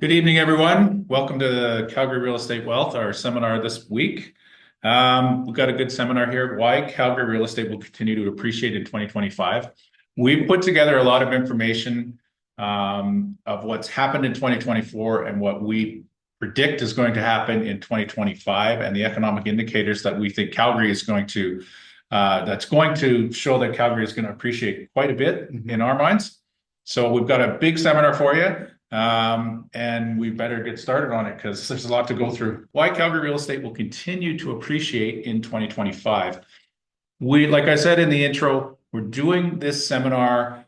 Good evening, everyone. Welcome to the Calgary Real Estate Wealth, our seminar this week. We've got a good seminar here, why Calgary real estate will continue to appreciate in 2025. We've put together a lot of information of what's happened in 2024 and what we predict is going to happen in 2025 and the economic indicators that we think Calgary is going to, that's going to show that Calgary is going to appreciate quite a bit in our minds. So we've got a big seminar for you. And we better get started on it because there's a lot to go through. Why Calgary real estate will continue to appreciate in 2025. Like I said in the intro, we're doing this seminar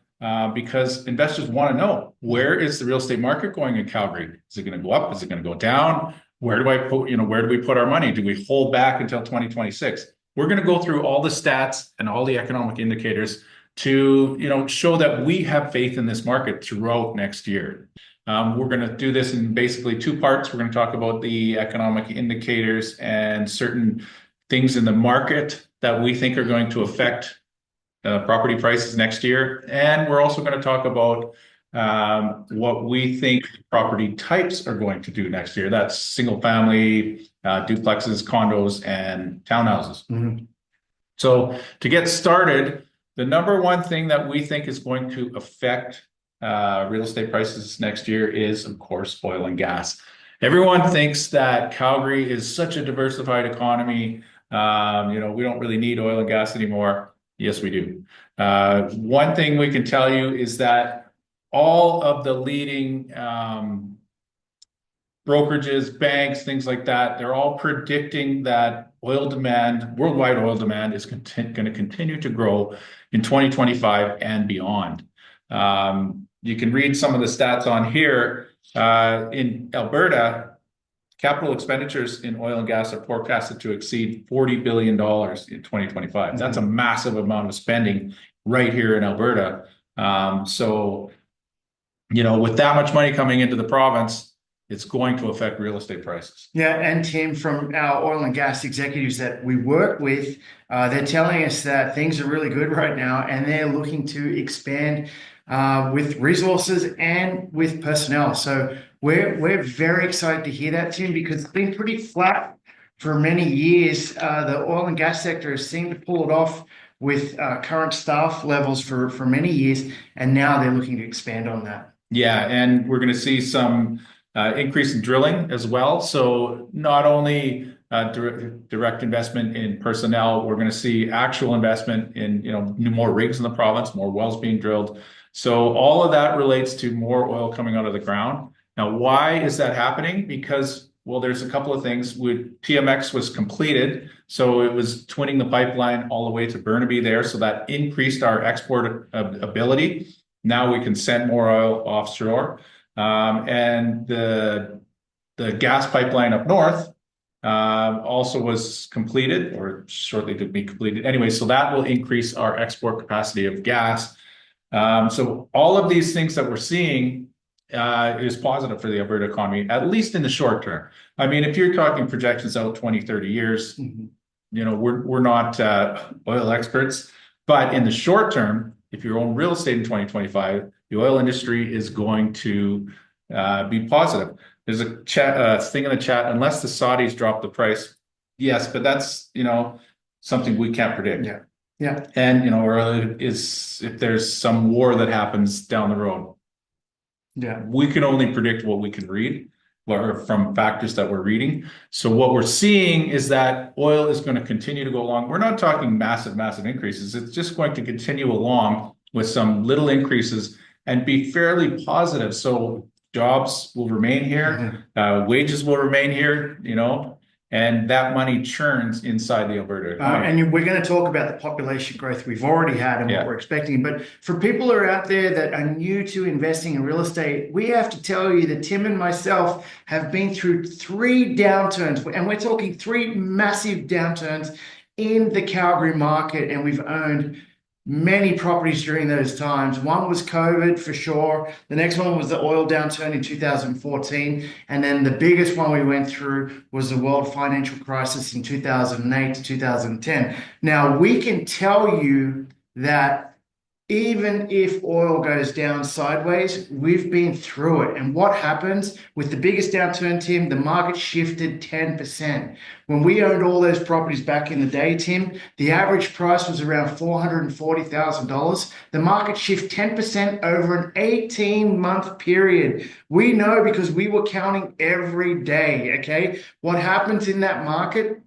because investors want to know, where is the real estate market going in Calgary? Is it going to go up? Is it going to go down? Where do we put our money? Do we hold back until 2026? We're going to go through all the stats and all the economic indicators to, show that we have faith in this market throughout next year. We're going to do this in basically two parts. We're going to talk about the economic indicators and certain things in the market that we think are going to affect property prices next year. And we're also going to talk about what we think property types are going to do next year. That's single family, duplexes, condos, and townhouses. So to get started, the number one thing that we think is going to affect real estate prices next year is, of course, oil and gas. Everyone thinks that Calgary is such a diversified economy. We don't really need oil and gas anymore. Yes, we do. One thing we can tell you is that all of the leading brokerages, banks, things like that, they're all predicting that worldwide oil demand is going to continue to grow in 2025 and beyond. You can read some of the stats on here. In Alberta, capital expenditures in oil and gas are forecasted to exceed $40 billion in 2025. That's a massive amount of spending right here in Alberta. With that much money coming into the province, it's going to affect real estate prices. Yeah, and Tim, from our oil and gas executives that we work with, they're telling us that things are really good right now, and they're looking to expand with resources and with personnel. So we're very excited to hear that, Tim, because it's been pretty flat for many years. The oil and gas sector has seemed to pull it off with current staff levels for many years, and now they're looking to expand on that. Yeah, and we're going to see some increase in drilling as well. So not only direct investment in personnel, we're going to see actual investment in more rigs in the province, more wells being drilled. So all of that relates to more oil coming out of the ground. Now, why is that happening? Because, well, there's a couple of things. TMX was completed, so it was twinning the pipeline all the way to Burnaby there. So that increased our export ability. Now we can send more oil offshore. And the gas pipeline up north also was completed, or shortly to be completed. Anyway, so that will increase our export capacity of gas. So all of these things that we're seeing is positive for the Alberta economy, at least in the short term. I mean, if you're talking projections out 20, 30 years, we're not oil experts. But in the short term, if you own real estate in 2025, the oil industry is going to be positive. There's a thing in the chat, unless the Saudis drop the price. Yes, but that's, something we can't predict. Yeah. And, or if there's some war that happens down the road. Yeah. We can only predict what we can read or from factors that we're reading. So what we're seeing is that oil is going to continue to go along. We're not talking massive increases. It's just going to continue along with some little increases and be fairly positive. So jobs will remain here, wages will remain here, and that money churns inside the Alberta economy. And we're going to talk about the population growth we've already had and what we're expecting. But for people who are out there that are new to investing in real estate, we have to tell you that Tim and myself have been through 3 downturns, and we're talking 3 massive downturns in the Calgary market, and we've owned many properties during those times. One was COVID for sure. The next one was the oil downturn in 2014. And then the biggest one we went through was the world financial crisis in 2008 to 2010. Now, we can tell you that even if oil goes down sideways, we've been through it. And what happens with the biggest downturn, Tim? The market shifted 10%. When we owned all those properties back in the day, Tim, the average price was around $440,000. The market shifted 10% over an 18-month period. We know because we were counting every day, okay? What happens in that market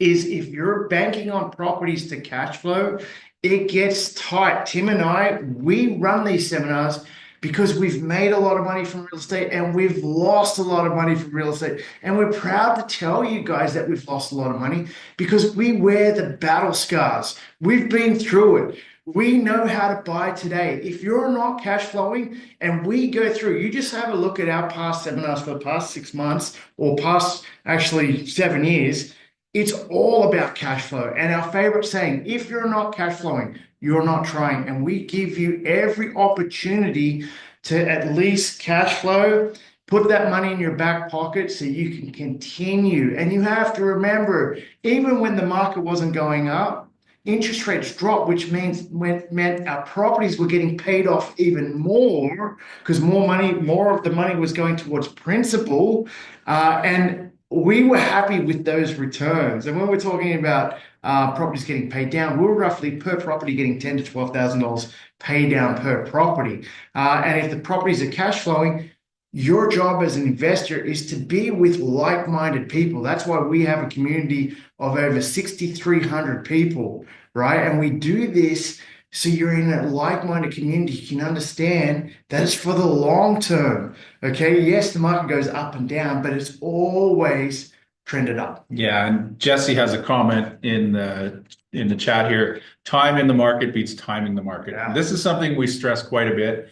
is if you're banking on properties to cash flow, it gets tight. Tim and I, we run these seminars because we've made a lot of money from real estate and we've lost a lot of money from real estate. And we're proud to tell you guys that we've lost a lot of money because we wear the battle scars. We've been through it. We know how to buy today. If you're not cash flowing and we go through, you just have a look at our past seminars for the past 6 months or past actually 7 years. It's all about cash flow. And our favorite saying, if you're not cash flowing, you're not trying. And we give you every opportunity to at least cash flow, put that money in your back pocket so you can continue. And you have to remember, even when the market wasn't going up, interest rates dropped, which meant our properties were getting paid off even more because more of the money was going towards principal. And we were happy with those returns. And when we're talking about properties getting paid down, we're roughly per property getting $10,000 to $12,000 paid down per property. And if the properties are cash flowing, your job as an investor is to be with like-minded people. That's why we have a community of over 6,300 people, right? And we do this so you're in a like-minded community. You can understand that it's for the long term. Okay. Yes, the market goes up and down, but it's always trended up. Yeah, and Jesse has a comment in the chat here. Time in the market beats timing the market. Yeah. This is something we stress quite a bit.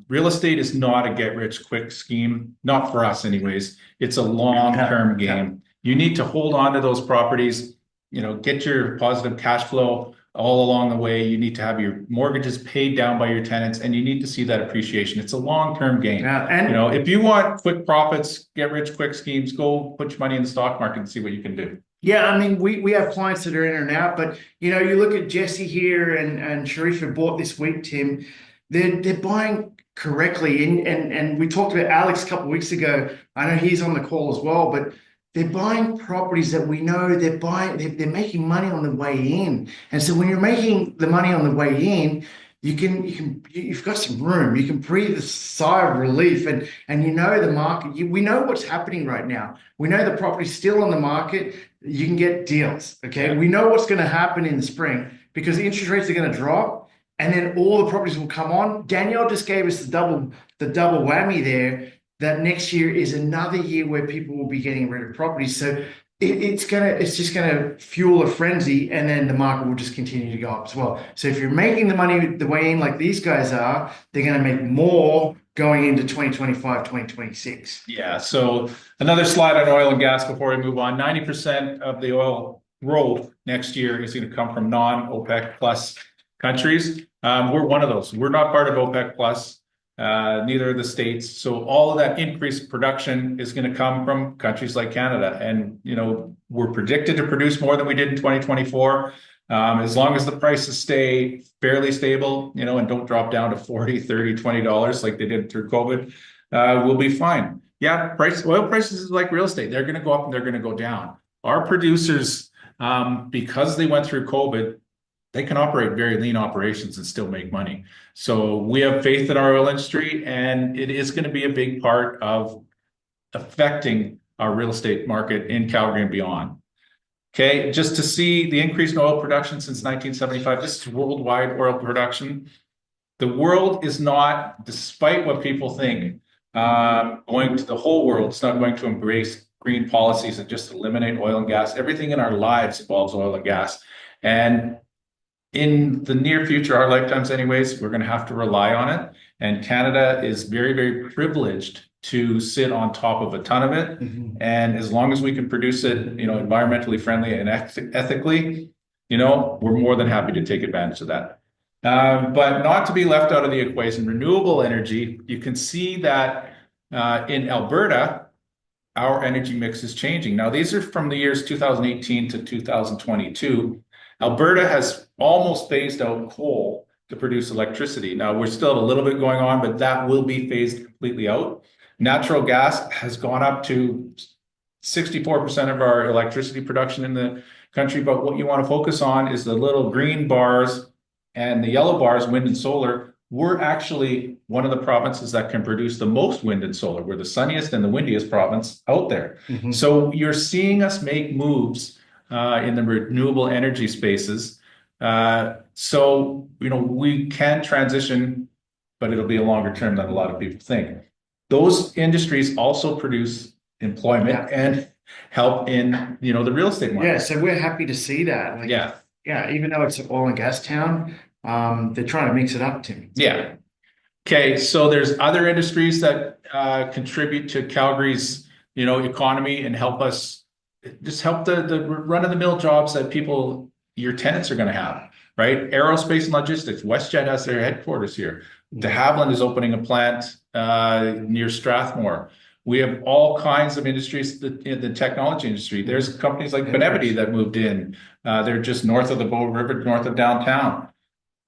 Real estate is not a get-rich-quick scheme, not for us anyways. It's a long-term game. You need to hold on to those properties, get your positive cash flow all along the way. You need to have your mortgages paid down by your tenants, and you need to see that appreciation. It's a long-term game. Yeah, and if you want quick profits, get rich quick schemes, go put your money in the stock market and see what you can do. Yeah, I mean, we have clients that are in and out, but you look at Jesse here and Sharif who bought this week, Tim, they're buying correctly. And we talked about Alex a couple of weeks ago. I know he's on the call as well, but they're buying properties that we know they're making money on the way in. And so when you're making the money on the way in, you've got some room. You can breathe a sigh of relief, and the market. We know what's happening right now. We know the property's still on the market. You can get deals. Okay, yeah. We know what's going to happen in the spring because the interest rates are going to drop, and then all the properties will come on. Danielle just gave us the double whammy there. That next year is another year where people will be getting rid of properties. So it's just gonna fuel a frenzy, and then the market will just continue to go up as well. So if you're making the money the way in like these guys are, they're gonna make more going into 2025, 2026. Yeah. So another slide on oil and gas before we move on. 90% of the oil growth next year is going to come from non-OPEC plus countries. We're one of those. We're not part of OPEC plus. Neither of the states. So all of that increased production is going to come from countries like Canada. And, we're predicted to produce more than we did in 2024. As long as the prices stay fairly stable, and don't drop down to $40, $30, $20 like they did through COVID, we'll be fine. Yeah, oil prices is like real estate. They're going to go up and they're going to go down. Our producers, because they went through COVID, they can operate very lean operations and still make money. So we have faith in our oil industry, and it is going to be a big part of affecting our real estate market in Calgary and beyond. Okay, just to see the increase in oil production since 1975, this is worldwide oil production. The world is not, despite what people think, going to the whole world. It's not going to embrace green policies and just eliminate oil and gas. Everything in our lives involves oil and gas. And in the near future, our lifetimes anyways, we're going to have to rely on it. And Canada is very, very privileged to sit on top of a ton of it. Mm-hmm. And as long as we can produce it, environmentally friendly and ethically, we're more than happy to take advantage of that. But not to be left out of the equation, renewable energy, you can see that in Alberta, our energy mix is changing. Now, these are from the years 2018 to 2022. Alberta has almost phased out coal to produce electricity. Now, we're still a little bit going on, but that will be phased completely out. Natural gas has gone up to 64% of our electricity production in the country. But what you want to focus on is the little green bars and the yellow bars, wind and solar. We're actually one of the provinces that can produce the most wind and solar. We're the sunniest and the windiest province out there. So you're seeing us make moves in the renewable energy spaces. So, we can transition, but it'll be a longer term than a lot of people think. Those industries also produce employment and help in, the real estate market. Yeah, so we're happy to see that. Like, yeah, even though it's an oil and gas town, they're trying to mix it up, Tim. Yeah. Okay, so there's other industries that contribute to Calgary's, economy and help us, just help the run-of-the-mill jobs that your tenants are going to have, right? Aerospace and logistics. WestJet has their headquarters here. De Havilland is opening a plant near Strathmore. We have all kinds of industries in the technology industry. There's companies like Benevity that moved in. They're just north of the Bow River, north of downtown.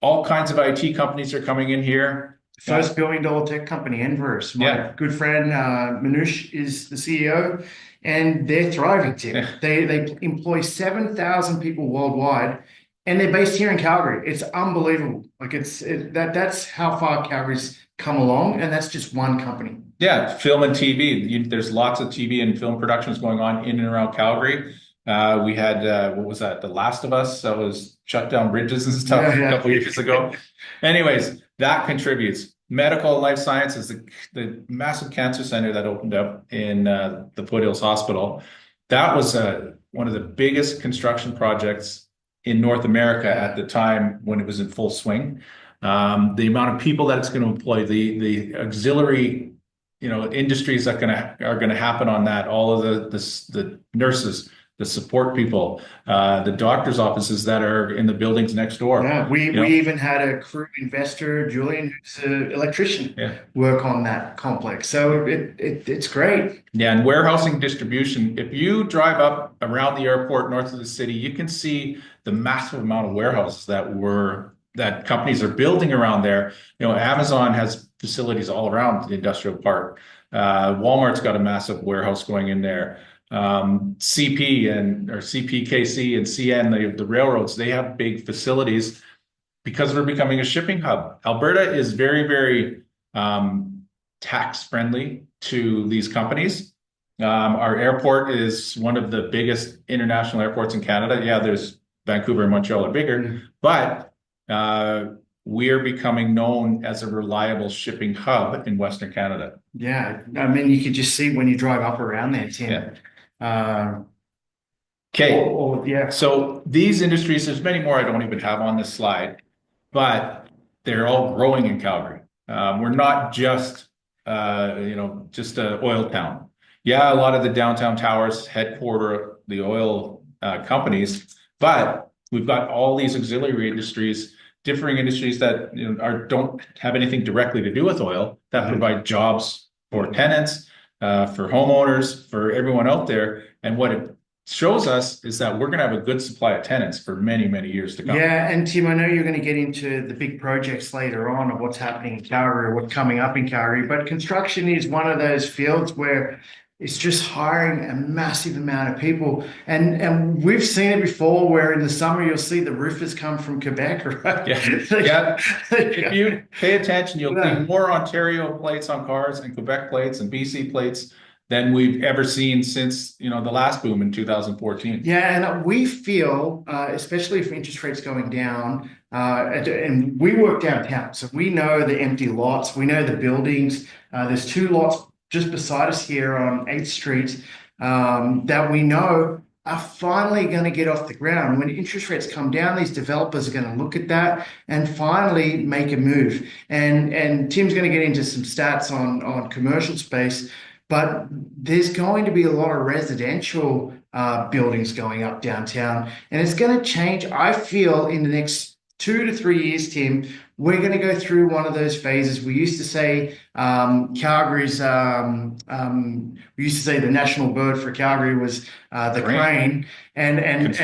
All kinds of IT companies are coming in here. First billion-dollar tech company, Enverse. My good friend Manoush is the CEO, and they're thriving, Tim. They employ 7,000 people worldwide, and they're based here in Calgary. It's unbelievable. Like that's how far Calgary's come along, and that's just one company. Yeah, film and TV. There's lots of TV and film productions going on in and around Calgary. We had, what was that? The Last of Us. That was shut down bridges and stuff a couple years ago. Anyways, that contributes. Medical and life sciences, the massive cancer center that opened up in the Foothills Hospital. That was one of the biggest construction projects in North America at the time when it was in full swing. The amount of people that it's going to employ, the auxiliary, industries that are going to happen on that, all of the nurses, the support people, the doctor's offices that are in the buildings next door. Yeah, we even had a crew investor, Julian, who's an electrician, work on that complex. So it's great. Yeah, and warehousing distribution. If you drive up around the airport north of the city, you can see the massive amount of warehouses that companies are building around there. Amazon has facilities all around the industrial park. Walmart's got a massive warehouse going in there. CPKC and CN, the railroads, they have big facilities because we're becoming a shipping hub. Alberta is very, very tax friendly to these companies. Our airport is one of the biggest international airports in Canada. Yeah, there's Vancouver and Montreal are bigger, but we are becoming known as a reliable shipping hub in Western Canada. Yeah, I mean, you could just see when you drive up around there, Tim. Yeah. Okay. So these industries, there's many more I don't even have on this slide, but they're all growing in Calgary. We're not just just an oil town. Yeah, a lot of the downtown towers headquarter the oil companies, but we've got all these auxiliary industries, differing industries that don't have anything directly to do with oil that provide jobs for tenants, for homeowners, for everyone out there. And what it shows us is that we're going to have a good supply of tenants for many, many years to come. Yeah, and Tim, I know you're going to get into the big projects later on of what's happening in Calgary or what's coming up in Calgary, but construction is one of those fields where it's just hiring a massive amount of people. And we've seen it before where in the summer you'll see the roofers come from Quebec, right? Yeah. If you pay attention, you'll see more Ontario plates on cars and Quebec plates and BC plates than we've ever seen since, the last boom in 2014. Yeah, and we feel, especially if interest rates going down, and we work downtown, so we know the empty lots, we know the buildings. There's 2 lots just beside us here on 8th Street that we know are finally going to get off the ground. When interest rates come down, these developers are going to look at that and finally make a move. And Tim's going to get into some stats on commercial space, but there's going to be a lot of residential buildings going up downtown, and it's going to change, I feel, in the next 2 to 3 years, Tim, we're going to go through one of those phases. We used to say Calgary's, we used to say the national bird for Calgary was the crane and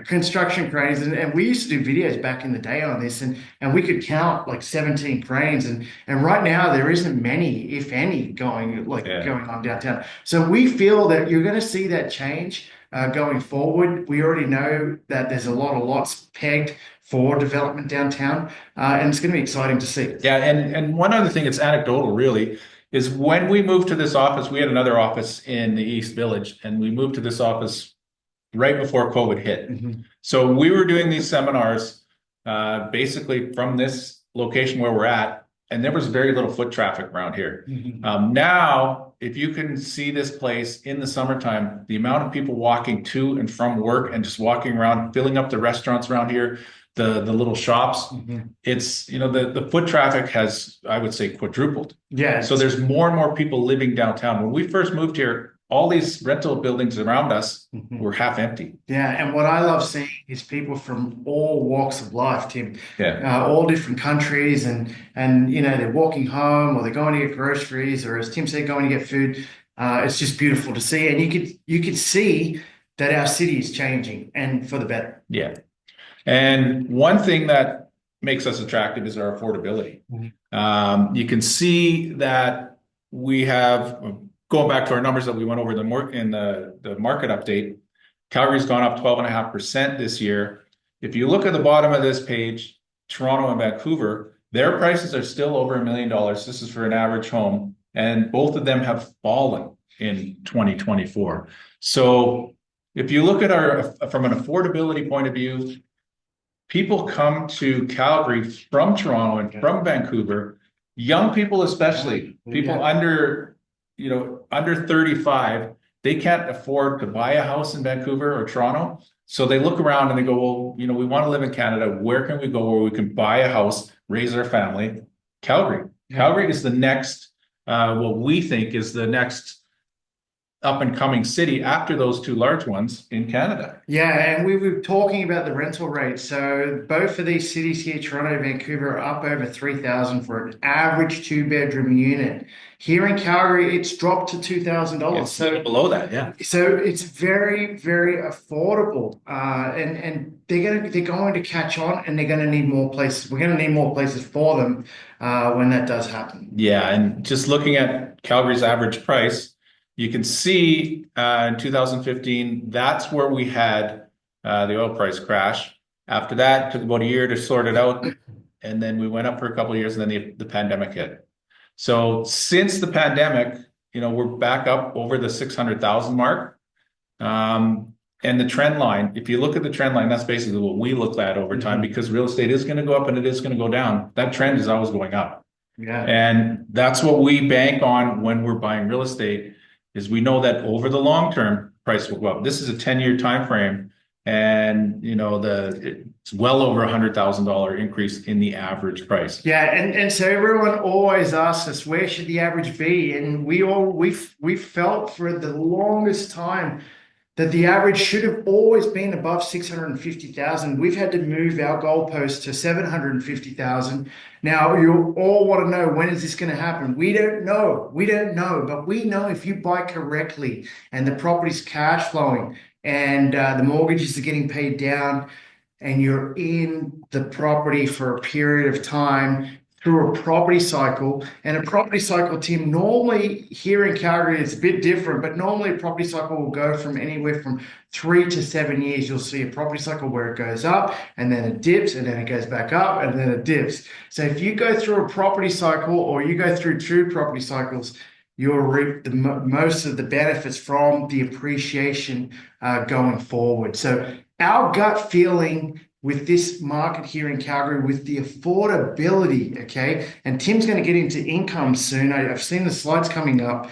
construction cranes. And we used to do videos back in the day on this, and we could count like 17 cranes. And right now there isn't many, if any, going on downtown. So we feel that you're going to see that change going forward. We already know that there's a lot of lots pegged for development downtown, and it's going to be exciting to see. Yeah, and one other thing, it's anecdotal really, is when we moved to this office, we had another office in the East Village, and we moved to this office right before COVID hit. Mm-hmm. So we were doing these seminars basically from this location where we're at, and there was very little foot traffic around here. Mm-hmm. Now, if you can see this place in the summertime, the amount of people walking to and from work and just walking around, filling up the restaurants around here, the little shops, Mm-hmm. it's, the foot traffic has, I would say, quadrupled. Yeah. So there's more and more people living downtown. When we first moved here, all these rental buildings around us Mm-hmm. were half empty. Yeah, and what I love seeing is people from all walks of life, Tim. Yeah. All different countries, and they're walking home or they're going to get groceries, or as Tim said, going to get food. It's just beautiful to see, and you could see that our city is changing and for the better. Yeah. And one thing that makes us attractive is our affordability. Mm-hmm. You can see that we have, going back to our numbers that we went over in the market update, Calgary's gone up 12.5% this year. If you look at the bottom of this page, Toronto and Vancouver, their prices are still over $1 million. This is for an average home, and both of them have fallen in 2024. So if you look at from an affordability point of view, people come to Calgary from Toronto and from Vancouver, young people especially, people under 35, they can't afford to buy a house in Vancouver or Toronto. So they look around and they go, well, we want to live in Canada. Where can we go where we can buy a house, raise our family? Calgary. Yeah. Calgary is the next, what we think is the next up and coming city after those two large ones in Canada. Yeah, and we were talking about the rental rates. So both of these cities here, Toronto and Vancouver, are up over $3,000 for an average 2-bedroom unit. Here in Calgary, it's dropped to $2,000. It's so below that, yeah. So it's very, very affordable, and they're going to catch on, and they're going to need more places. We're going to need more places for them when that does happen. Yeah, and just looking at Calgary's average price, you can see in 2015, that's where we had the oil price crash. After that, it took about a year to sort it out. And then we went up for a couple of years, and then the pandemic hit. So since the pandemic, we're back up over the 600,000 mark. And the trend line, if you look at the trend line, that's basically what we look at over time, because real estate is going to go up and it is going to go down. That trend is always going up. Yeah. And that's what we bank on when we're buying real estate. Is we know that over the long term, price will go up. This is a 10-year time frame, and it's well over $100,000 increase in the average price. Yeah, and so everyone always asks us, where should the average be? And we felt for the longest time that the average should have always been above 650,000. We've had to move our goalpost to 750,000. Now, you all want to know, when is this going to happen? We don't know, but we know if you buy correctly and the property's cash flowing and the mortgages are getting paid down and you're in the property for a period of time through a property cycle. And a property cycle, Tim, normally here in Calgary, it's a bit different, but normally a property cycle will go from anywhere from 3 to 7 years. You'll see a property cycle where it goes up and then it dips and then it goes back up and then it dips. So if you go through a property cycle or you go through 2 property cycles, you'll reap the most of the benefits from the appreciation going forward. So our gut feeling with this market here in Calgary, with the affordability, okay? And Tim's going to get into income soon. I've seen the slides coming up.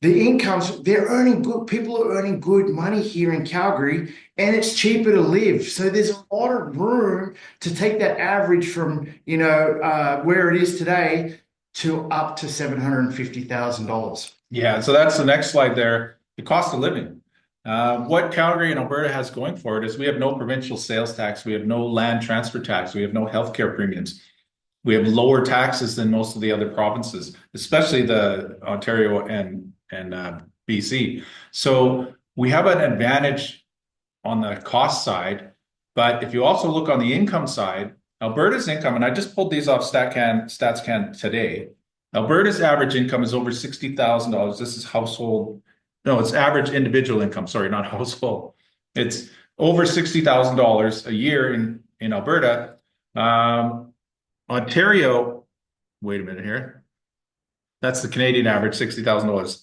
The incomes, they're earning good. People are earning good money here in Calgary, and it's cheaper to live. So there's a lot of room to take that average from, where it is today to up to $750,000. Yeah, so that's the next slide there, the cost of living. What Calgary and Alberta has going for it is we have no provincial sales tax, we have no land transfer tax, we have no healthcare premiums. We have lower taxes than most of the other provinces, especially the Ontario and BC. So we have an advantage on the cost side. But if you also look on the income side, Alberta's income, and I just pulled these off StatsCan today. Alberta's average income is over $60,000. This is household. No, it's average individual income. Sorry, not household. It's over $60,000 a year in Alberta. Ontario, wait a minute here. That's the Canadian average, $60,000.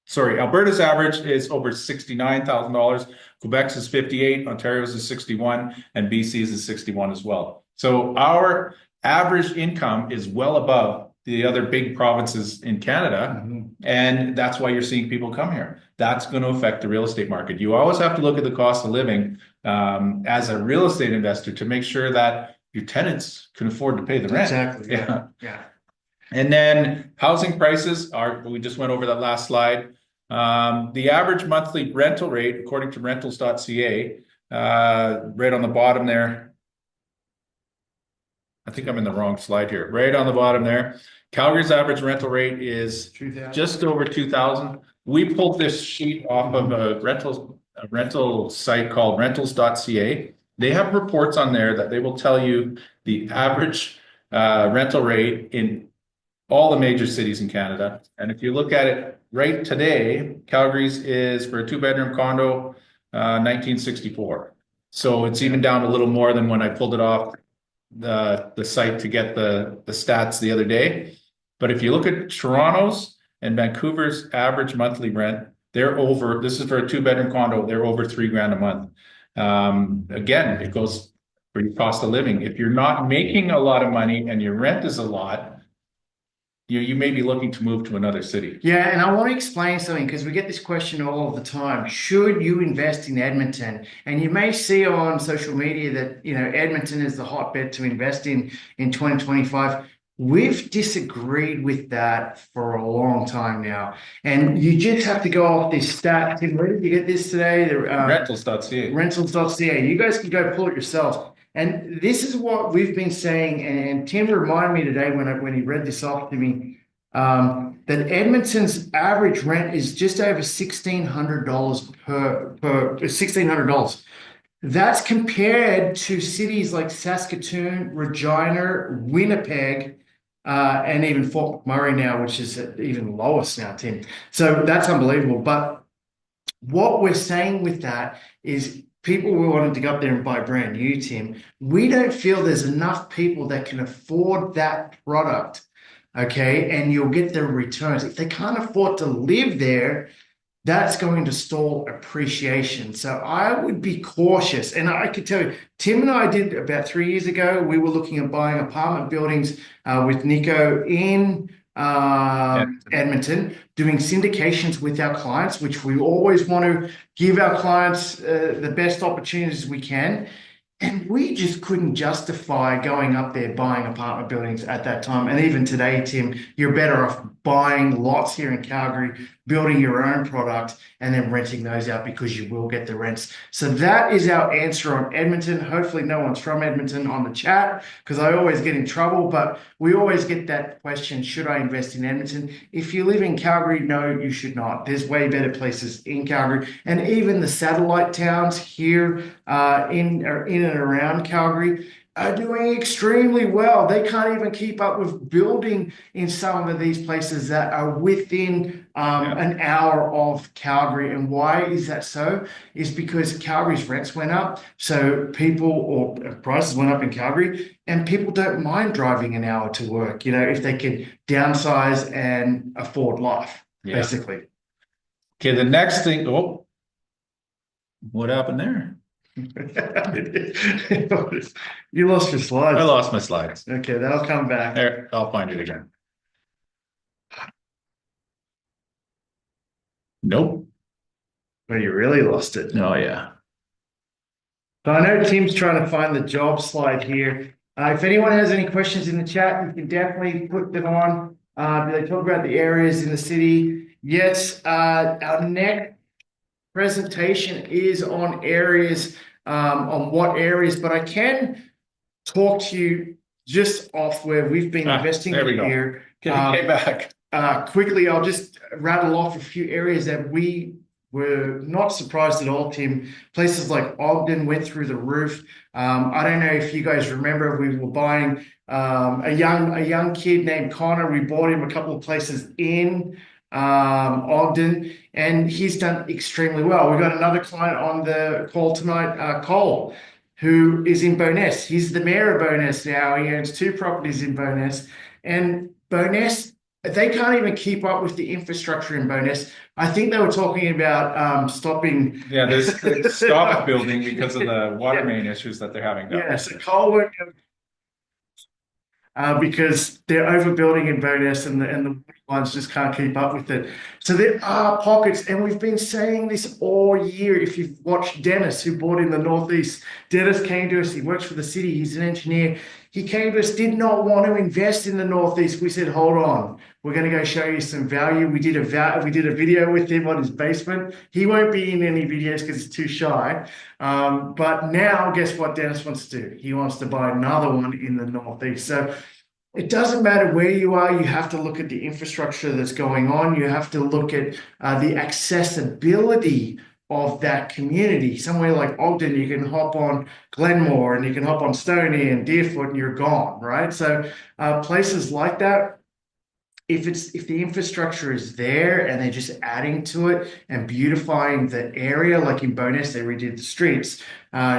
Sorry, Alberta's average is over $69,000. Quebec's is 58, Ontario's is 61, and BC's is 61 as well. So our average income is well above the other big provinces in Canada, and that's why you're seeing people come here. That's going to affect the real estate market. You always have to look at the cost of living as a real estate investor to make sure that your tenants can afford to pay the rent. Exactly. Yeah. And then housing prices we just went over that last slide. The average monthly rental rate, according to rentals.ca, right on the bottom there. I think I'm in the wrong slide here. Right on the bottom there. Calgary's average rental rate is just over 2,000. We pulled this sheet off of a rental site called rentals.ca. They have reports on there that they will tell you the average rental rate in all the major cities in Canada. And if you look at it right today, Calgary's is for a 2-bedroom condo, 1964. So it's even down a little more than when I pulled it off the site to get the stats the other day. But if you look at Toronto's and Vancouver's average monthly rent, they're over, this is for a 2-bedroom condo, they're over $3,000 a month. Again, it goes for your cost of living. If you're not making a lot of money and your rent is a lot, you may be looking to move to another city. Yeah, and I want to explain something because we get this question all of the time. Should you invest in Edmonton? And you may see on social media that, Edmonton is the hotbed to invest in 2025. We've disagreed with that for a long time now. And you just have to go off this stat. Tim, where did you get this today? Rentals.ca. Rentals.ca. You guys can go pull it yourself. And this is what we've been saying, and Tim reminded me today when he read this off to me, that Edmonton's average rent is just over $1,600 per $1,600. That's compared to cities like Saskatoon, Regina, Winnipeg, and even Fort McMurray now, which is even lowest now, Tim. So that's unbelievable. But what we're saying with that is, people were wanting to go up there and buy brand new, Tim. We don't feel there's enough people that can afford that product, okay? And you'll get the returns. If they can't afford to live there, that's going to stall appreciation. So I would be cautious. And I could tell you, Tim and I did about 3 years ago, we were looking at buying apartment buildings with Nico in Edmonton, doing syndications with our clients, which we always want to give our clients the best opportunities we can. And we just couldn't justify going up there buying apartment buildings at that time. And even today, Tim, you're better off buying lots here in Calgary, building your own product, and then renting those out because you will get the rents. So that is our answer on Edmonton. Hopefully no one's from Edmonton on the chat because I always get in trouble, but we always get that question, should I invest in Edmonton? If you live in Calgary, no, you should not. There's way better places in Calgary. And even the satellite towns here in and around Calgary are doing extremely well. They can't even keep up with building in some of these places that are within an hour of Calgary. And why is that so? Is because Calgary's rents went up. So prices went up in Calgary, and people don't mind driving an hour to work, if they can downsize and afford life, basically. Okay, the next thing, what happened there? You lost your slides. I lost my slides. Okay, that'll come back. There, I'll find it again. Nope. Well, you really lost it. Oh, yeah. So I know Tim's trying to find the job slide here. If anyone has any questions in the chat, you can definitely put them on. They talk about the areas in the city. Yes, our next presentation is on areas, on what areas, but I can talk to you just off where we've been investing there we go. here. Get back. Quickly, I'll just rattle off a few areas that we were not surprised at all, Tim. Places like Ogden went through the roof. I don't know if you guys remember, we were buying a young kid named Connor. We bought him a couple of places in Ogden, and he's done extremely well. We've got another client on the call tonight, Cole, who is in Bowness. He's the mayor of Bowness now. He owns 2 properties in Bowness, and Bowness, they can't even keep up with the infrastructure in Bowness. I think they were talking about stopping. Yeah, they stopped building because of the water main issues that they're having. Yeah, so Cole won't because they're overbuilding in Bowness, and the ones just can't keep up with it. So there are pockets, and we've been saying this all year. If you've watched Dennis, who bought in the Northeast, Dennis came to us. He works for the city. He's an engineer. He came to us, did not want to invest in the Northeast. We said, hold on, we're going to go show you some value. We did a video with him on his basement. He won't be in any videos because he's too shy. But now, guess what Dennis wants to do? He wants to buy another one in the Northeast. So it doesn't matter where you are. You have to look at the infrastructure that's going on. You have to look at the accessibility of that community. Somewhere like Ogden, you can hop on Glenmore and you can hop on Stoney and Deerfoot and you're gone, right? So places like that, if the infrastructure is there and they're just adding to it and beautifying the area, like in Bowness, they redid the streets,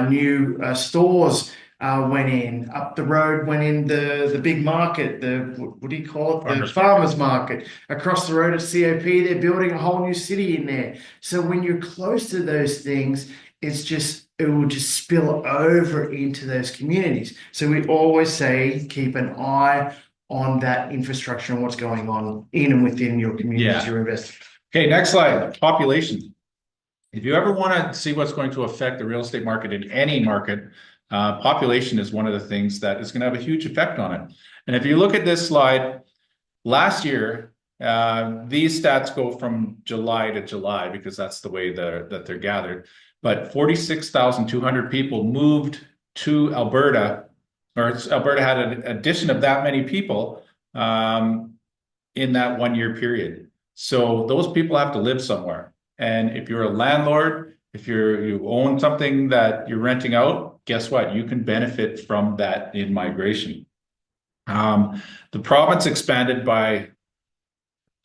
new stores went in, up the road went in the big market, what do you call it? The farmers market. Across the road at COP, they're building a whole new city in there. So when you're close to those things, it will just spill over into those communities. So we always say, keep an eye on that infrastructure and what's going on in and within your communities you're investing. Okay, next slide, population. If you ever want to see what's going to affect the real estate market in any market, population is one of the things that is going to have a huge effect on it. And if you look at this slide, last year, these stats go from July to July because that's the way that they're gathered. But 46,200 people moved to Alberta, or Alberta had an addition of that many people in that 1 year period. So those people have to live somewhere. And if you're a landlord, if you own something that you're renting out, guess what? You can benefit from that in migration. The province expanded by,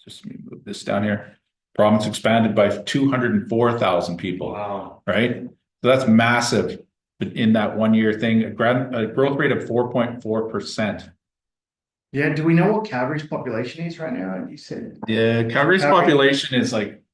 just let me move this down here. Province expanded by 204,000 people. Wow. Right? So that's massive in that 1 year thing, a growth rate of 4.4%. Yeah. Do we know what Calgary's population is right now? You said. Yeah, Calgary's population is like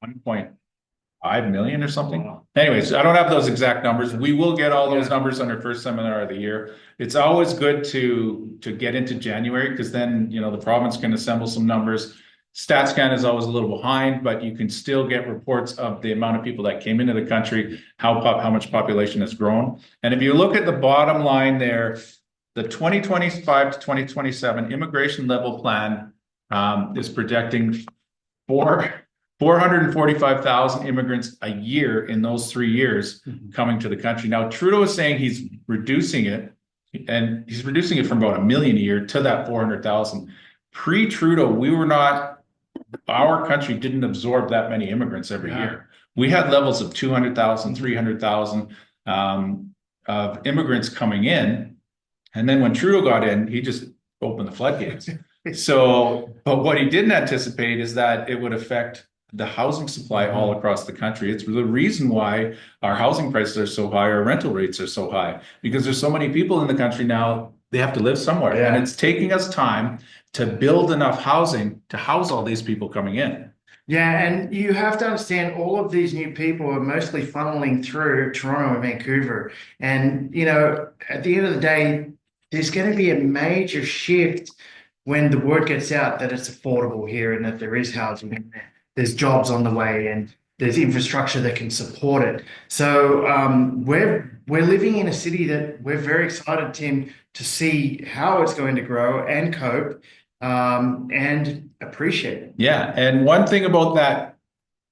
1.5 million or something. Wow. Anyways, I don't have those exact numbers. We will get all those numbers on our first seminar of the year. It's always good to get into January because then, the province can assemble some numbers. StatsCan is always a little behind, but you can still get reports of the amount of people that came into the country, how much population has grown. And if you look at the bottom line there, the 2025 to 2027 immigration level plan is projecting 445,000 immigrants a year in those 3 years coming to the country. Now, Trudeau is saying he's reducing it, and he's reducing it from about 1 million a year to that 400,000. Pre-Trudeau, our country didn't absorb that many immigrants every year. We had levels of 200,000, 300,000 of immigrants coming in. And then when Trudeau got in, he just opened the floodgates. But what he didn't anticipate is that it would affect the housing supply all across the country. It's the reason why our housing prices are so high, our rental rates are so high, because there's so many people in the country now, they have to live somewhere. And it's taking us time to build enough housing to house all these people coming in. Yeah, and you have to understand all of these new people are mostly funneling through Toronto and Vancouver. And, at the end of the day, there's going to be a major shift when the word gets out that it's affordable here and that there is housing and there's jobs on the way and there's infrastructure that can support it. So we're living in a city that we're very excited, Tim, to see how it's going to grow and cope and appreciate it. Yeah, and one thing about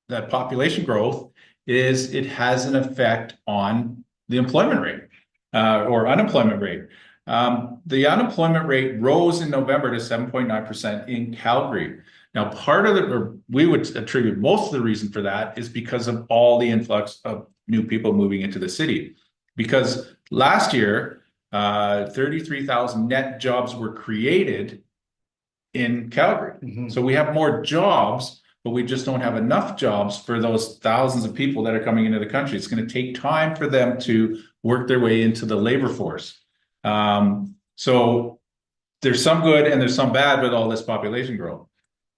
that population growth is it has an effect on the employment rate or unemployment rate. The unemployment rate rose in November to 7.9% in Calgary. Now, part of or we would attribute most of the reason for that is because of all the influx of new people moving into the city. Because last year, 33,000 net jobs were created in Calgary. Mhm. So we have more jobs, but we just don't have enough jobs for those thousands of people that are coming into the country. It's going to take time for them to work their way into the labor force. So there's some good and there's some bad with all this population growth.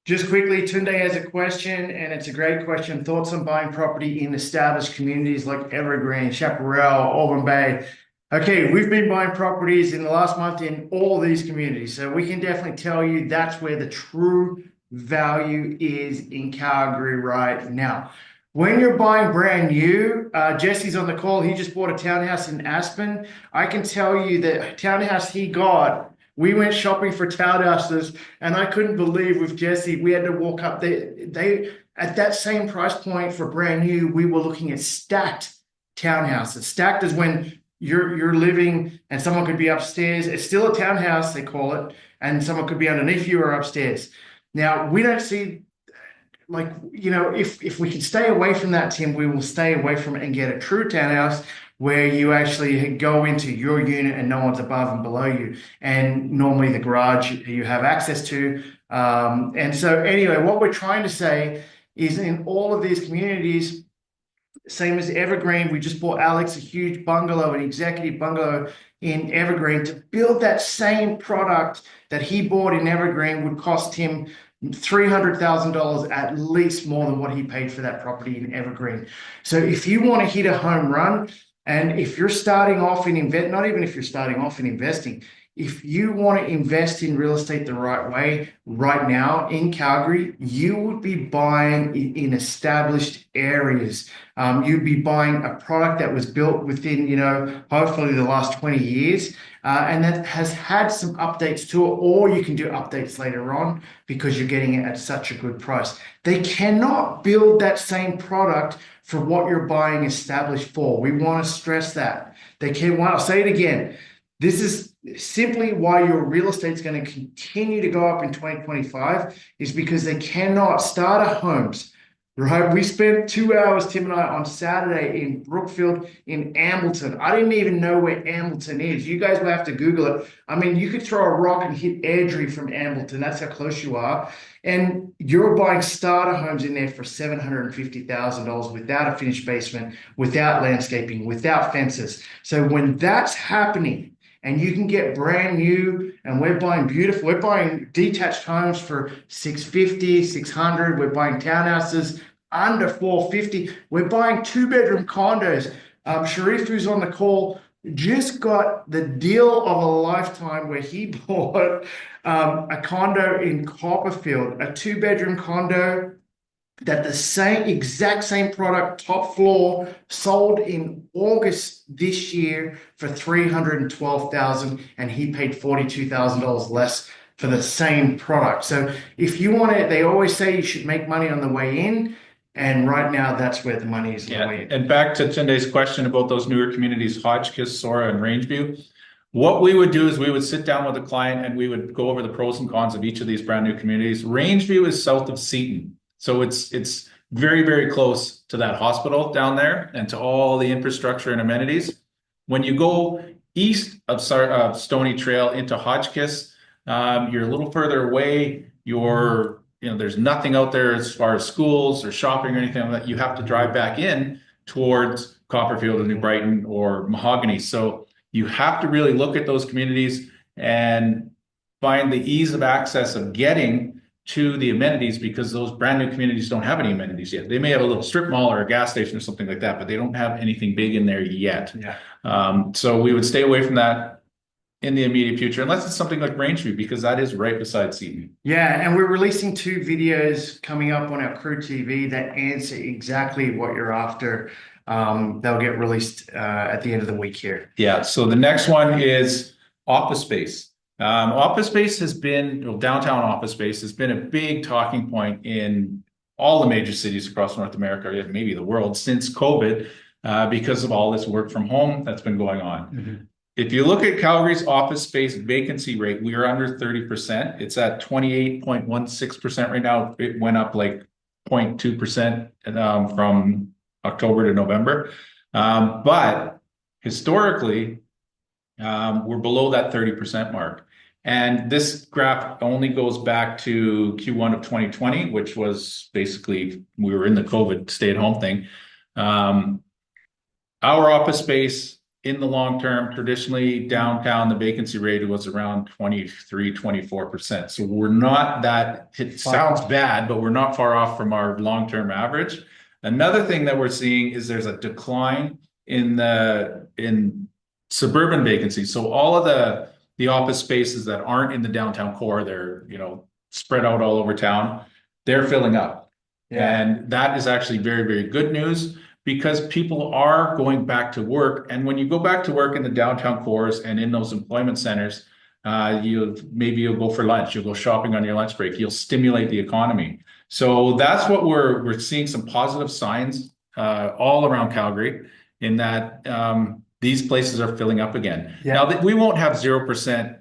Just quickly, Tunde has a question, and it's a great question. Thoughts on buying property in established communities like Evergreen, Chaparral, Auburn Bay? Okay, we've been buying properties in the last month in all these communities, so we can definitely tell you that's where the true value is in Calgary right now. When you're buying brand new, Jesse's on the call. He just bought a townhouse in Aspen. I can tell you that townhouse he got, we went shopping for townhouses, and I couldn't believe with Jesse, we had to walk up. They at that same price point for brand new, we were looking at stacked townhouses. Stacked is when you're living and someone could be upstairs. It's still a townhouse, they call it, and someone could be underneath you or upstairs. Now, we don't see, like, if we can stay away from that, Tim, we will stay away from it and get a true townhouse where you actually go into your unit and no one's above and below you. And normally the garage you have access to. And so anyway, what we're trying to say is in all of these communities, same as Evergreen, we just bought Alex a huge bungalow, an executive bungalow in Evergreen. To build that same product that he bought in Evergreen would cost him $300,000 at least more than what he paid for that property in Evergreen. So if you want to hit a home run, and if you're starting off in not even if you're starting off in investing, if you want to invest in real estate the right way right now in Calgary, you would be buying in established areas. You'd be buying a product that was built within, hopefully the last 20 years, and that has had some updates to it, or you can do updates later on because you're getting it at such a good price. They cannot build that same product for what you're buying established for. We want to stress that. They can't, I'll say it again. This is simply why your real estate is going to continue to go up in 2025 is because they cannot start homes, right? We spent 2 hours, Tim and I, on Saturday in Brookfield in Ambleton. I didn't even know where Ambleton is. You guys will have to Google it. I mean, you could throw a rock and hit Airdrie from Ambleton. That's how close you are. And you're buying starter homes in there for $750,000 without a finished basement, without landscaping, without fences. So when that's happening, and you can get brand new, and we're buying beautiful. We're buying detached homes for $650, $600. We're buying townhouses under $450. We're buying 2-bedroom condos. Sharif, who's on the call, just got the deal of a lifetime where he bought a condo in Copperfield, a 2-bedroom condo that the exact same product, top floor, sold in August this year for $312,000, and he paid $42,000 less for the same product. So if you want it, they always say you should make money on the way in, and right now that's where the money is. Yeah, and back to Tunde's question about those newer communities, Hotchkiss, Sora, and Rangeview. What we would do is we would sit down with a client and we would go over the pros and cons of each of these brand new communities. Rangeview is south of Seton. So it's very, very close to that hospital down there and to all the infrastructure and amenities. When you go east of Stony Trail into Hotchkiss, you're a little further away. There's nothing out there as far as schools or shopping or anything like that. You have to drive back in towards Copperfield and New Brighton or Mahogany. So you have to really look at those communities and find the ease of access of getting to the amenities, because those brand new communities don't have any amenities yet. They may have a little strip mall or a gas station or something like that, but they don't have anything big in there yet. Yeah. So we would stay away from that in the immediate future, unless it's something like Rangeview, because that is right beside Seton. Yeah, and we're releasing 2 videos coming up on our Crew TV that answer exactly what you're after. They'll get released at the end of the week here. Yeah, so the next one is office space. Office space has been, downtown office space has been a big talking point in all the major cities across North America, maybe the world, since COVID, because of all this work from home that's been going on. if you look at Calgary's office space vacancy rate, we are under 30%. It's at 28.16% right now. It went up like 0.2% from October to November. But historically, we're below that 30% mark. And this graph only goes back to Q1 of 2020, which was basically, we were in the COVID stay-at-home thing. Our office space in the long term, traditionally downtown, the vacancy rate was around 23-24%. So we're not that, it sounds bad, but we're not far off from our long-term average. Another thing that we're seeing is there's a decline in suburban vacancies. So all of the office spaces that aren't in the downtown core, they're, spread out all over town, they're filling up. Yeah. And that is actually very, very good news, because people are going back to work. And when you go back to work in the downtown cores and in those employment centers, you'll go for lunch, you'll go shopping on your lunch break, you'll stimulate the economy. So that's what we're seeing, some positive signs all around Calgary, in that these places are filling up again. Yeah. Now, we won't have 0%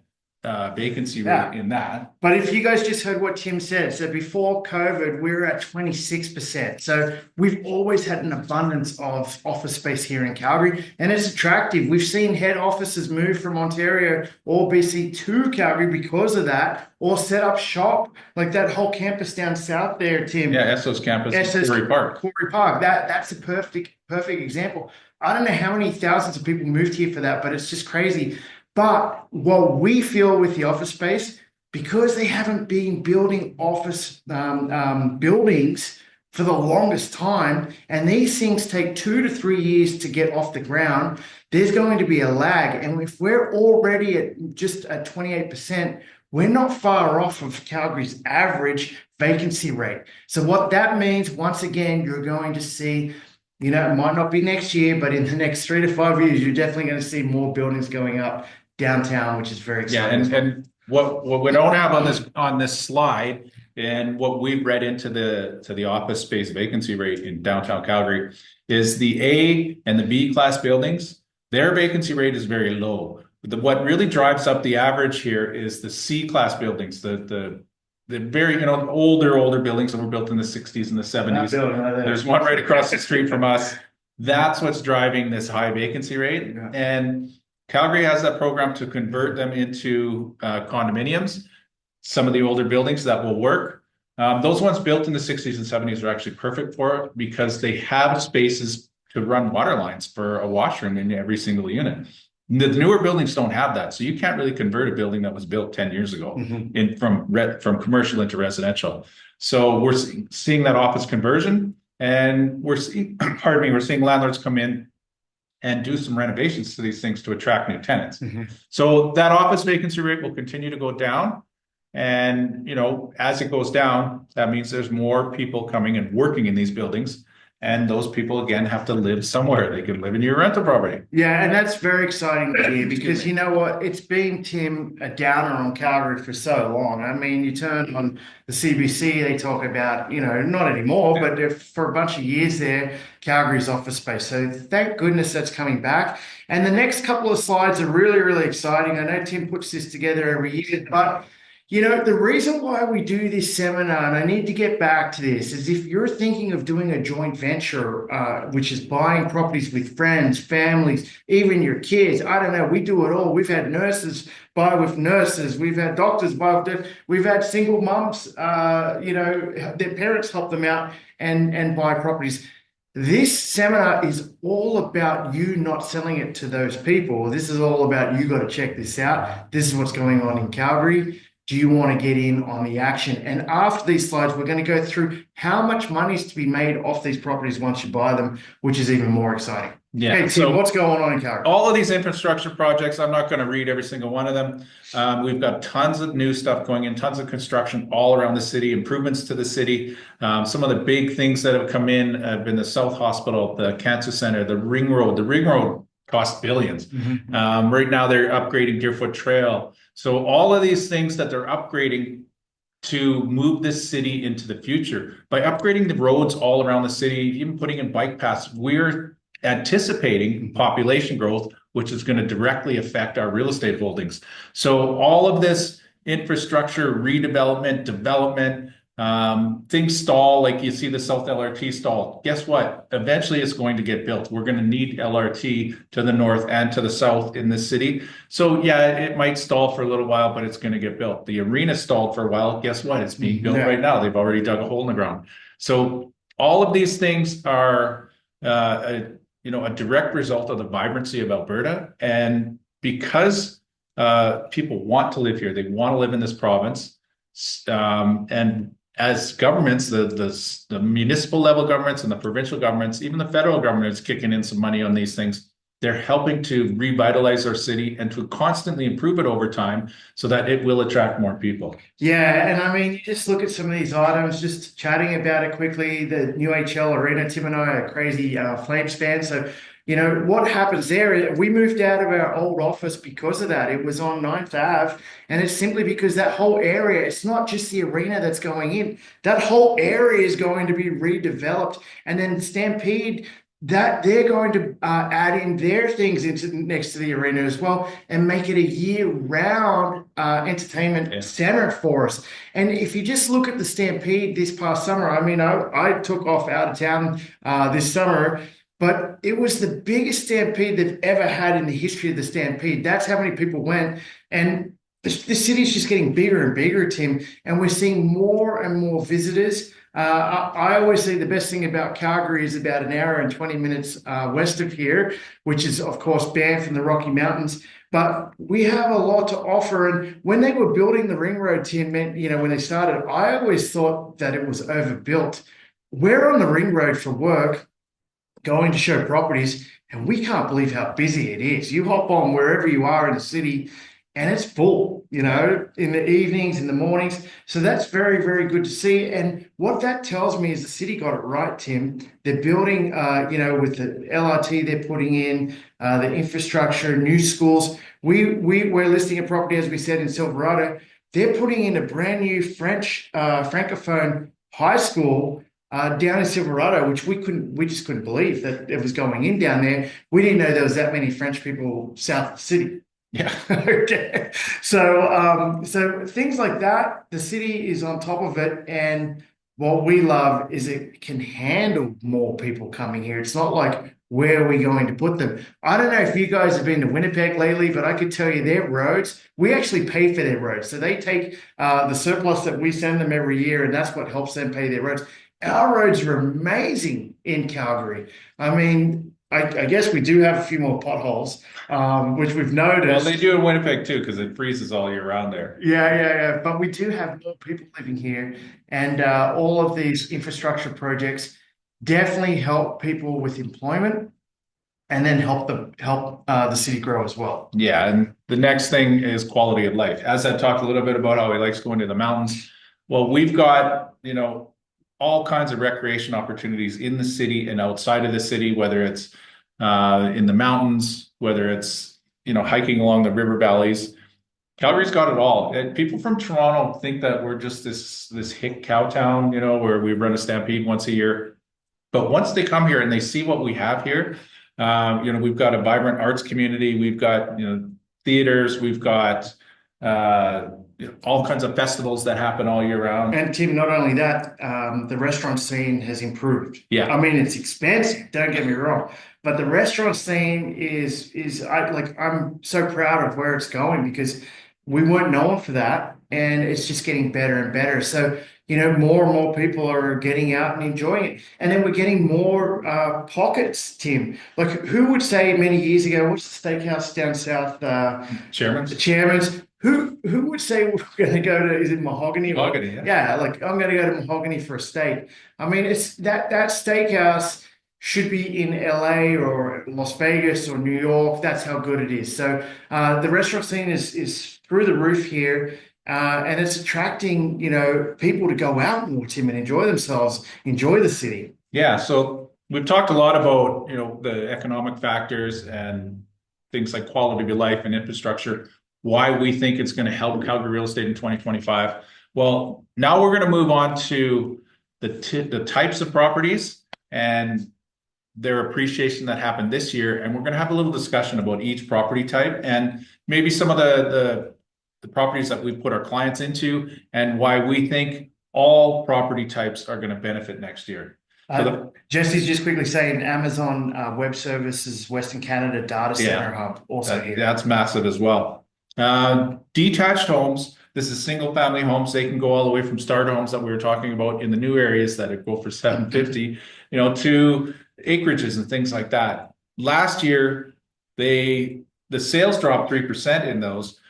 vacancy rate in that. But if you guys just heard what Tim said, so before COVID, we were at 26%. So we've always had an abundance of office space here in Calgary, and it's attractive. We've seen head offices move from Ontario or BC to Calgary because of that, or set up shop, like that whole campus down south there, Tim. Yeah, Esso's campus, Quarry Park. Quarry Park. That's a perfect example. I don't know how many thousands of people moved here for that, but it's just crazy. But what we feel with the office space, because they haven't been building office buildings for the longest time, and these things take 2 to 3 years to get off the ground, there's going to be a lag. And if we're already at just at 28%, we're not far off of Calgary's average vacancy rate. So what that means, once again, you're going to see, it might not be next year, but in the next 3 to 5 years, you're definitely going to see more buildings going up downtown, which is very exciting. Yeah, and what we don't have on this slide, and what we've read into the office space vacancy rate in downtown Calgary, is the A and the B class buildings. Their vacancy rate is very low. What really drives up the average here is the C class buildings, the very older buildings that were built in the 60s and the 70s. There's one right across the street from us. That's what's driving this high vacancy rate. Yeah. And Calgary has that program to convert them into condominiums. Some of the older buildings that will work. Those ones built in the 60s and 70s are actually perfect for it, because they have spaces to run water lines for a washroom in every single unit. The newer buildings don't have that, so you can't really convert a building that was built 10 years ago from commercial into residential. So we're seeing that office conversion, and we're seeing landlords come in and do some renovations to these things to attract new tenants. So that office vacancy rate will continue to go down. And, as it goes down, that means there's more people coming and working in these buildings. And those people, again, have to live somewhere. They can live in your rental property. Yeah, and that's very exciting to hear, because you know what? It's been, Tim, a downer on Calgary for so long. I mean, you turn on the CBC, they talk about, not anymore, but for a bunch of years there, Calgary's office space. So thank goodness that's coming back. And the next couple of slides are really, really exciting. I know Tim puts this together every year, but the reason why we do this seminar, and I need to get back to this, is if you're thinking of doing a joint venture, which is buying properties with friends, families, even your kids, I don't know, we do it all. We've had nurses buy with nurses. We've had doctors buy with we've had single mums, their parents help them out and buy properties. This seminar is all about you not selling it to those people. This is all about, you got to check this out. This is what's going on in Calgary. Do you want to get in on the action? And after these slides, we're going to go through how much money is to be made off these properties once you buy them, which is even more exciting. Yeah. Okay, Tim, so what's going on in Calgary? All of these infrastructure projects, I'm not going to read every single one of them. We've got tons of new stuff going in, tons of construction all around the city, improvements to the city. Some of the big things that have come in have been the South Hospital, the Cancer Center, the Ring Road. The Ring Road cost billions. Right now, they're upgrading Deerfoot Trail. So all of these things that they're upgrading to move this city into the future, by upgrading the roads all around the city, even putting in bike paths, we're anticipating population growth, which is going to directly affect our real estate holdings. So all of this infrastructure, redevelopment, development, things stall, like you see the South LRT stall. Guess what? Eventually it's going to get built. We're going to need LRT to the north and to the south in this city. So yeah, it might stall for a little while, but it's going to get built. The arena stalled for a while. Guess what? It's being built right now. They've already dug a hole in the ground. So all of these things are, a direct result of the vibrancy of Alberta. And because people want to live here, they want to live in this province. And as governments, the municipal level governments and the provincial governments, even the federal government is kicking in some money on these things. They're helping to revitalize our city and to constantly improve it over time so that it will attract more people. Yeah, and I mean, you just look at some of these items, just chatting about it quickly. The new HL Arena, Tim and I are crazy Flames fans. So, what happens there, we moved out of our old office because of that. It was on 9th Ave, and it's simply because that whole area, it's not just the arena that's going in. That whole area is going to be redeveloped. And then Stampede, that they're going to add in their things into next to the arena as well and make it a year-round entertainment center for us. And if you just look at the Stampede this past summer, I mean, I took off out of town this summer, but it was the biggest Stampede they've ever had in the history of the Stampede. That's how many people went. And the city's just getting bigger and bigger, Tim, and we're seeing more and more visitors. I always say the best thing about Calgary is about an hour and 20 minutes west of here, which is, of course, banned from the Rocky Mountains. But we have a lot to offer. And when they were building the ring road, Tim, when they started, I always thought that it was overbuilt. We're on the ring road for work, going to show properties, and we can't believe how busy it is. You hop on wherever you are in the city, and it's full, in the evenings, in the mornings. So that's very, very good to see. And what that tells me is the city got it right, Tim. They're building, with the LRT they're putting in, the infrastructure, new schools. We're listing a property, as we said, in Silverado. They're putting in a brand new French Francophone high school down in Silverado, which we just couldn't believe that it was going in down there. We didn't know there was that many French people south of the city. Yeah. Okay. So things like that, the city is on top of it. And what we love is it can handle more people coming here. It's not like, where are we going to put them? I don't know if you guys have been to Winnipeg lately, but I could tell you their roads, we actually pay for their roads. So they take the surplus that we send them every year, and that's what helps them pay their roads. Our roads are amazing in Calgary. I mean, I guess we do have a few more potholes, which we've noticed. Well, they do in Winnipeg too, because it freezes all year round there. Yeah. But we do have more people living here, and all of these infrastructure projects definitely help people with employment, and then help the city grow as well. Yeah, and the next thing is quality of life. Azad talked a little bit about how he likes going to the mountains. Well, we've got, all kinds of recreation opportunities in the city and outside of the city, whether it's in the mountains, whether it's, hiking along the river valleys. Calgary's got it all. And people from Toronto think that we're just this hick cow town, where we run a stampede once a year. But once they come here and they see what we have here, we've got a vibrant arts community. We've got, theaters. We've got all kinds of festivals that happen all year round. And Tim, not only that, the restaurant scene has improved. Yeah. I mean, it's expensive, don't get me wrong, but the restaurant scene I'm so proud of where it's going, because we weren't known for that, and it's just getting better and better. So, more and more people are getting out and enjoying it. And then we're getting more pockets, Tim. Like, who would say many years ago, what's the steakhouse down south? Chairman's. The Chairman's. Who would say we're going to go to, is it Mahogany? Mahogany, yeah. Yeah, like, I'm going to go to Mahogany for a steak. I mean, it's that steakhouse should be in LA or Las Vegas or New York. That's how good it is. So the restaurant scene is through the roof here. And it's attracting, people to go out more, Tim, and enjoy themselves, enjoy the city. Yeah. So we've talked a lot about, the economic factors and things like quality of life and infrastructure, why we think it's going to help Calgary real estate in 2025. Well, now we're going to move on to the types of properties and their appreciation that happened this year, and we're going to have a little discussion about each property type and maybe some of the properties that we put our clients into and why we think all property types are going to benefit next year. Jesse's just quickly saying Amazon Web Services Western Canada Data Center Hub also here. That's massive as well. Detached homes. This is single family homes. They can go all the way from starter homes that we were talking about in the new areas that go for 750, to acreages and things like that. Last year, the sales dropped 3% in those,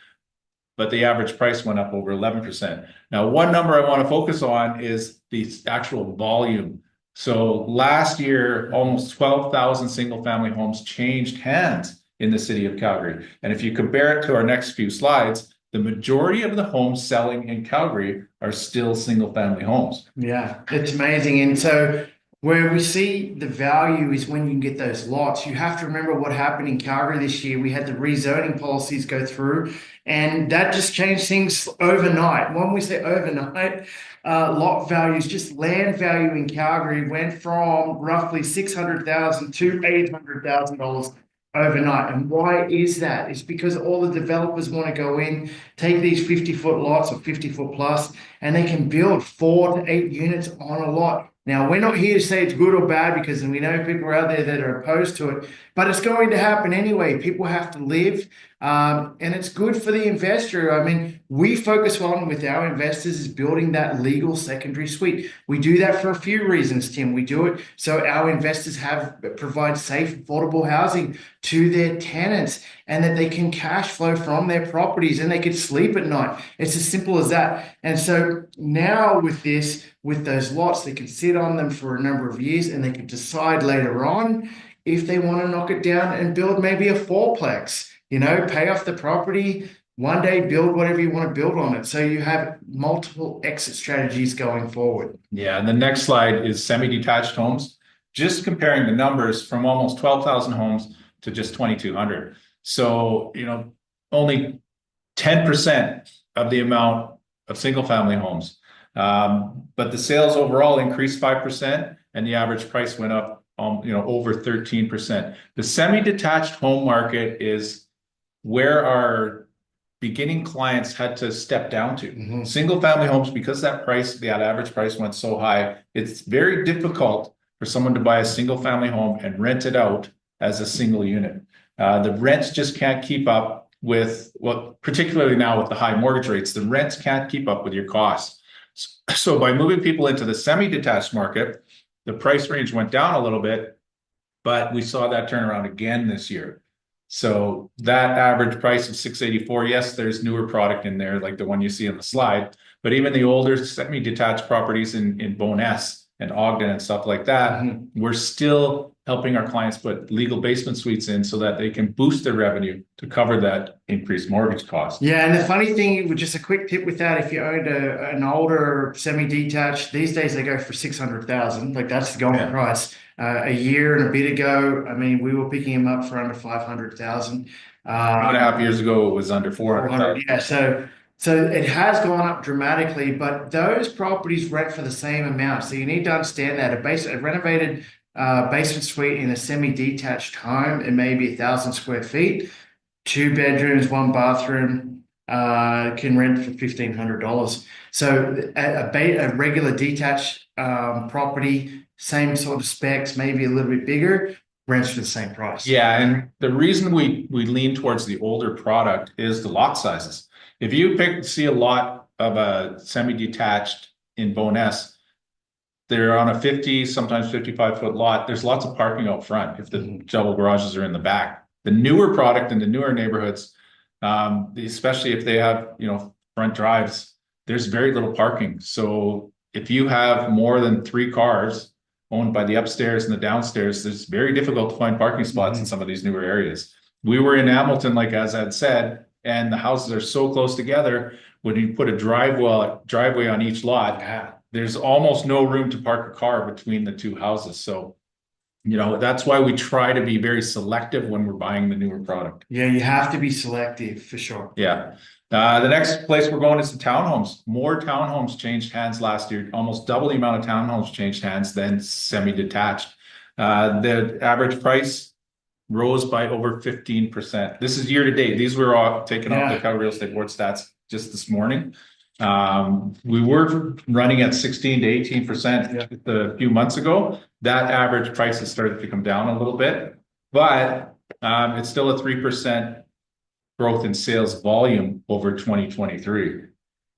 but the average price went up over 11%. Now, one number I want to focus on is the actual volume. So last year, almost 12,000 single family homes changed hands in the city of Calgary. And if you compare it to our next few slides, the majority of the homes selling in Calgary are still single family homes. Yeah, it's amazing. And so where we see the value is when you can get those lots. You have to remember what happened in Calgary this year. We had the rezoning policies go through, and that just changed things overnight. When we say overnight, lot values, just land value in Calgary went from roughly $600,000 to $800,000 overnight. And why is that? It's because all the developers want to go in, take these 50-foot lots or 50-foot plus, and they can build 4 to 8 units on a lot. Now, we're not here to say it's good or bad because we know people out there that are opposed to it, but it's going to happen anyway. People have to live, and it's good for the investor. I mean, we focus on with our investors is building that legal secondary suite. We do that for a few reasons, Tim. We do it so our investors provide safe, affordable housing to their tenants and that they can cash flow from their properties and they can sleep at night. It's as simple as that. And so now with this, with those lots, they can sit on them for a number of years and they can decide later on if they want to knock it down and build maybe a fourplex, pay off the property, one day build whatever you want to build on it. So you have multiple exit strategies going forward. Yeah, and the next slide is semi-detached homes. Just comparing the numbers from almost 12,000 homes to just 2,200. So, only 10% of the amount of single family homes. But the sales overall increased 5% and the average price went up, over 13%. The semi-detached home market is where our beginning clients had to step down to. Mm-hmm. Single family homes, because that average price went so high, it's very difficult for someone to buy a single family home and rent it out as a single unit. The rents just can't keep up with particularly now with the high mortgage rates, the rents can't keep up with your costs. So by moving people into the semi-detached market, the price range went down a little bit, but we saw that turn around again this year. So that average price of $684, yes, there's newer product in there, like the one you see on the slide, but even the older semi-detached properties in Bowness and Ogden and stuff like that, mm-hmm. we're still helping our clients put legal basement suites in so that they can boost their revenue to cover that increased mortgage cost. Yeah, and the funny thing, just a quick tip with that, if you owned an older semi-detached, these days they go for $600,000, like that's the going price. A year and a bit ago, I mean, we were picking them up for under $500,000. 2.5 years ago, it was under $400,000. Yeah, so it has gone up dramatically, but those properties rent for the same amount. So you need to understand that a renovated basement suite in a semi-detached home, it may be 1,000 square feet, 2 bedrooms, 1 bathroom, can rent for $1,500. So a regular detached property, same sort of specs, maybe a little bit bigger, rents for the same price. Yeah, and the reason we lean towards the older product is the lot sizes. If you see a lot of a semi-detached in Bowness, they're on a 50, sometimes 55-foot lot. There's lots of parking out front if the double garages are in the back. The newer product in the newer neighborhoods, especially if they have, front drives, there's very little parking. So if you have more than 3 cars owned by the upstairs and the downstairs, it's very difficult to find parking spots in some of these newer areas. We were in Hamilton, like Azad said, and the houses are so close together. When you put a driveway on each lot, there's almost no room to park a car between the 2 houses. So, that's why we try to be very selective when we're buying the newer product. Yeah, you have to be selective for sure. Yeah. The next place we're going is the townhomes. More townhomes changed hands last year. Almost double the amount of townhomes changed hands than semi-detached. The average price rose by over 15%. This is year to date. These were all taken off the Calgary Real Estate Board stats just this morning. We were running at 16 to 18% a few months ago. That average price has started to come down a little bit, but it's still a 3% growth in sales volume over 2023.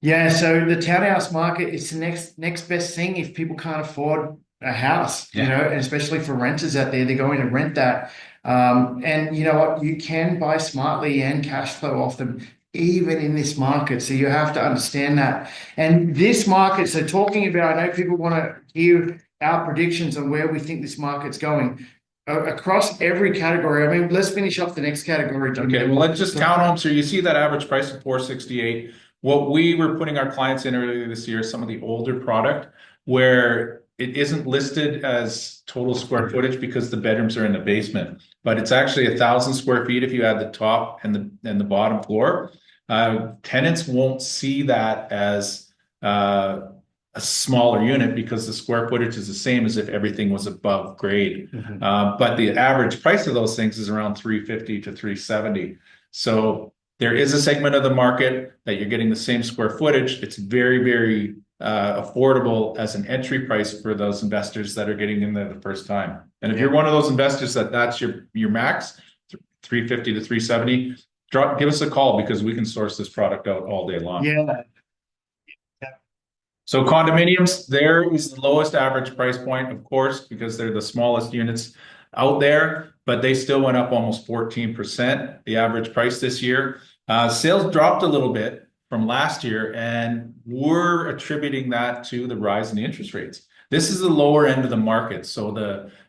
Yeah, so the townhouse market is the next best thing if people can't afford a house, you know, and especially for renters out there, they're going to rent that. And you know what, you can buy smartly and cash flow off them even in this market. So you have to understand that. And this market, so talking about, I know people want to hear our predictions on where we think this market's going. Across every category. I mean, let's finish off the next category. Okay, well, let's just count them. So you see that average price of $468. What we were putting our clients in earlier this year, some of the older product where it isn't listed as total square footage because the bedrooms are in the basement, but it's actually 1,000 square feet if you add the top and the bottom floor. Tenants won't see that as a smaller unit because the square footage is the same as if everything was above grade. But the average price of those things is around $350 to $370. So there is a segment of the market that you're getting the same square footage. It's very, very affordable as an entry price for those investors that are getting in there the first time. And if you're one of those investors that's your max, 350 to 370, give us a call because we can source this product out all day long. Yeah. So condominiums, there is the lowest average price point, of course, because they're the smallest units out there, but they still went up almost 14%, the average price this year. Sales dropped a little bit from last year, and we're attributing that to the rise in the interest rates. This is the lower end of the market. So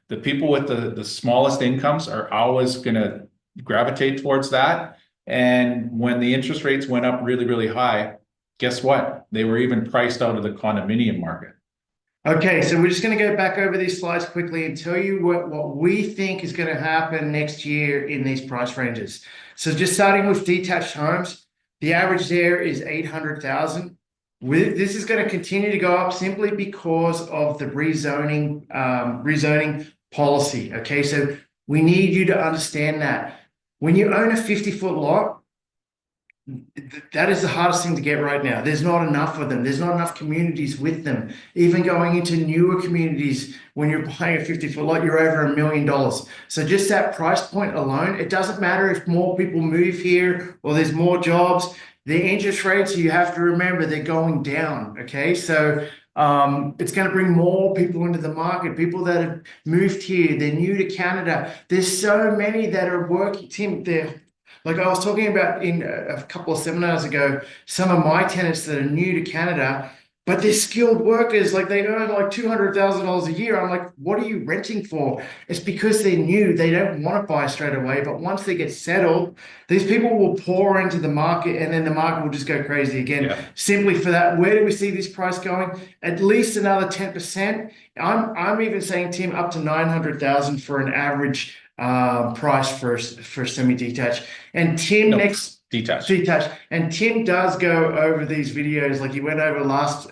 the people with the smallest incomes are always going to gravitate towards that. And when the interest rates went up really, really high, guess what? They were even priced out of the condominium market. Okay, so we're just going to go back over these slides quickly and tell you what we think is going to happen next year in these price ranges. So just starting with detached homes, the average there is 800,000. This is going to continue to go up simply because of the rezoning policy. Okay, so we need you to understand that when you own a 50-foot lot, that is the hardest thing to get right now. There's not enough of them. There's not enough communities with them. Even going into newer communities, when you're buying a 50-foot lot, you're over $1 million. So just that price point alone, it doesn't matter if more people move here or there's more jobs. The interest rates, you have to remember, they're going down. Okay, so it's going to bring more people into the market, people that have moved here, they're new to Canada. There's so many that are working, Tim, they're like I was talking about in a couple of seminars ago, some of my tenants that are new to Canada, but they're skilled workers, like they earn like $200,000 a year. I'm like, what are you renting for? It's because they're new. They don't want to buy straight away. But once they get settled, these people will pour into the market and then the market will just go crazy again. Simply for that, where do we see this price going? At least another 10%. I'm even saying, Tim, up to 900,000 for an average price for semi-detached. And Tim detached. And Tim does go over these videos, like he went over last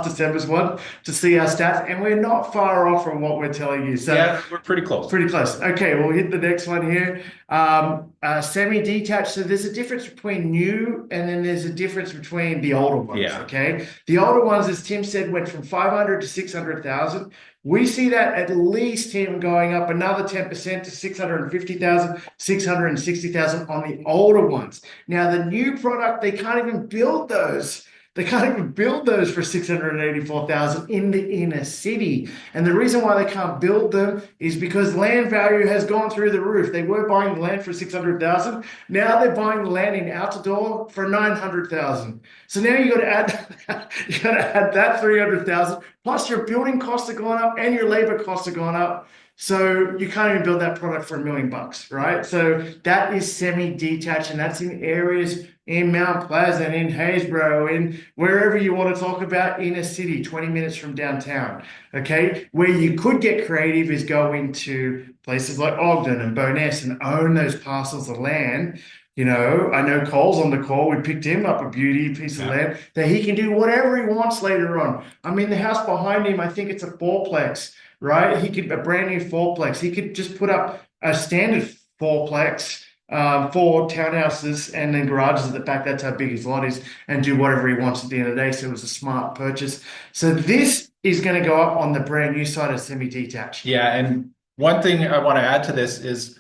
December's one to see our stats, and we're not far off from what we're telling you. So yeah, we're pretty close. Pretty close. Okay, we'll hit the next one here. Semi-detached. So there's a difference between new and then there's a difference between the older ones. Okay, the older ones, as Tim said, went from 500 to 600,000. We see that at least him going up another 10% to 650,000, 660,000 on the older ones. Now, the new product, they can't even build those. They can't even build those for 684,000 in the inner city. And the reason why they can't build them is because land value has gone through the roof. They were buying land for 600,000. Now they're buying the land in Outdoor for 900,000. So now you got to add that 300,000 plus your building costs are going up and your labor costs are going up. So you can't even build that product for $1 million, right? So that is semi-detached, and that's in areas in Mount Pleasant, in Haysboro, in wherever you want to talk about inner city, 20 minutes from downtown, okay? Where you could get creative is go into places like Ogden and Bowness and own those parcels of land. You know, I know Cole's on the call. We picked him up a beauty piece of land that he can do whatever he wants later on. I mean, the house behind him, I think it's a fourplex, right? He could a brand new fourplex. He could just put up a standard fourplex, 4 townhouses and then garages at the back. That's how big his lot is, and do whatever he wants at the end of the day. So it was a smart purchase. So this is going to go up on the brand new side of semi-detached. Yeah, and one thing I want to add to this is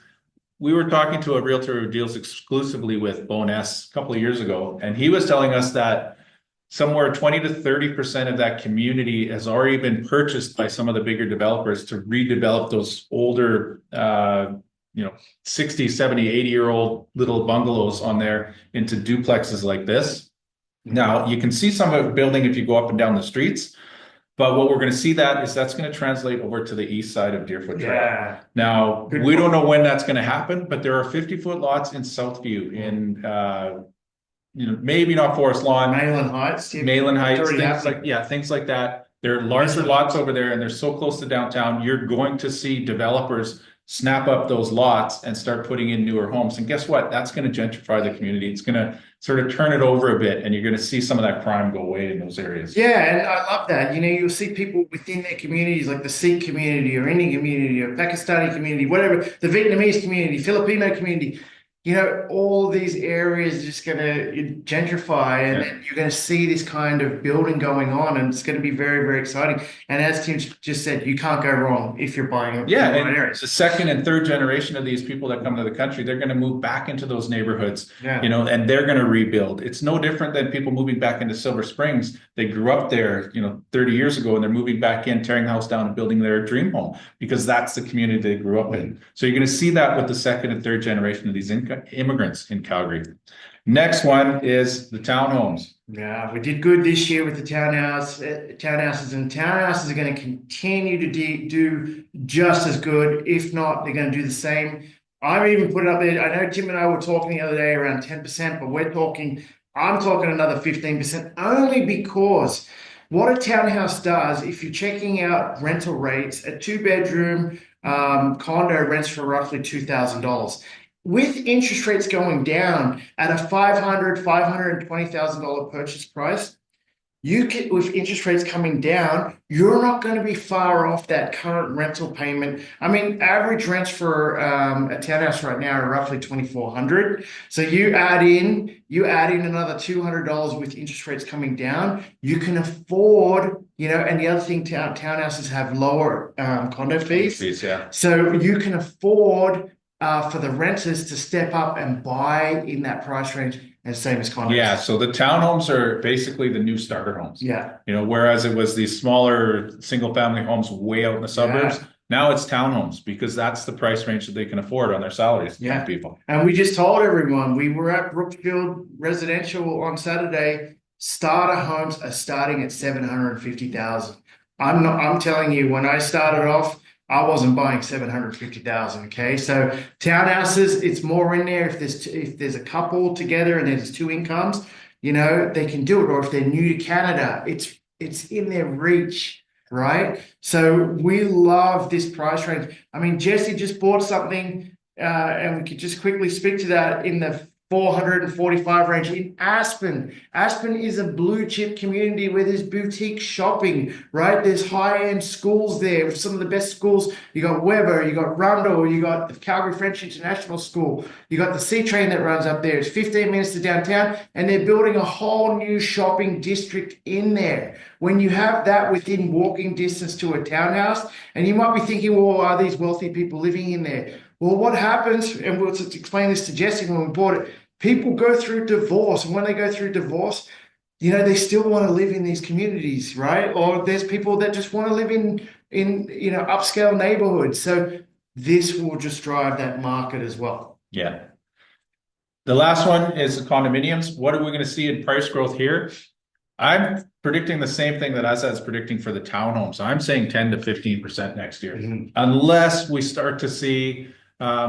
we were talking to a realtor who deals exclusively with Bonus a couple of years ago, and he was telling us that somewhere 20 to 30% of that community has already been purchased by some of the bigger developers to redevelop those older, 60, 70, 80-year-old little bungalows on there into duplexes like this. Now, you can see some of it building if you go up and down the streets. But what we're going to see that's going to translate over to the east side of Deerfoot Trail. Yeah. Now, we don't know when that's going to happen, but there are 50-foot lots in Southview in, maybe not Forest Lawn. Mayland Heights. Things like that. There are larger lots over there, and they're so close to downtown. You're going to see developers snap up those lots and start putting in newer homes. And guess what? That's going to gentrify the community. It's going to sort of turn it over a bit, and you're going to see some of that crime go away in those areas. Yeah, and I love that. You'll see people within their communities, like the Sikh community or Indian community or Pakistani community, whatever, the Vietnamese community, Filipino community. All these areas are just going to gentrify, and then you're going to see this kind of building going on, and it's going to be very, very exciting. And as Tim just said, you can't go wrong if you're buying in the right areas. The second and third generation of these people that come to the country, they're going to move back into those neighborhoods, and they're going to rebuild. It's no different than people moving back into Silver Springs. They grew up there, 30 years ago, and they're moving back in, tearing the house down and building their dream home because that's the community they grew up in. So you're going to see that with the second and third generation of these immigrants in Calgary. Next one is the townhomes. Yeah, we did good this year with the townhouses, and townhouses are going to continue to do just as good. If not, they're going to do the same. I've even put it up there. I know Tim and I were talking the other day around 10%, but I'm talking another 15%, only because what a townhouse does, if you're checking out rental rates, a 2-bedroom condo rents for roughly $2,000. With interest rates going down at a $520,000 purchase price, with interest rates coming down, you're not going to be far off that current rental payment. I mean, average rents for a townhouse right now are roughly $2,400. So you add in another $200 with interest rates coming down, you can afford, and the other thing, townhouses have lower condo fees. So you can afford for the renters to step up and buy in that price range, and same as condos. Yeah, so the townhomes are basically the new starter homes. Yeah. Whereas it was these smaller single-family homes way out in the suburbs, now it's townhomes because that's the price range that they can afford on their salaries. Yeah. People. And we just told everyone, we were at Brookfield Residential on Saturday. Starter homes are starting at $750,000. I'm telling you, when I started off, I wasn't buying $750,000. Okay, so townhouses, it's more in there. If there's a couple together and there's 2 incomes, they can do it. Or if they're new to Canada, it's in their reach, right? So we love this price range. I mean, Jesse just bought something, and we could just quickly speak to that in the 445 range in Aspen. Aspen is a blue chip community where there's boutique shopping, right? There's high-end schools there with some of the best schools. You got Weber, you got Rundle, you got the Calgary French International School, you got the C train that runs up there. It's 15 minutes to downtown, and they're building a whole new shopping district in there. When you have that within walking distance to a townhouse, and you might be thinking, well, are these wealthy people living in there? Well, what happens, and we'll explain this to Jesse when we bought it, people go through divorce, and when they go through divorce, they still want to live in these communities, right? Or there's people that just want to live in upscale neighborhoods. So this will just drive that market as well. Yeah. The last one is the condominiums. What are we going to see in price growth here? I'm predicting the same thing that Azad's predicting for the townhomes. I'm saying 10 to 15% next year, unless we start to see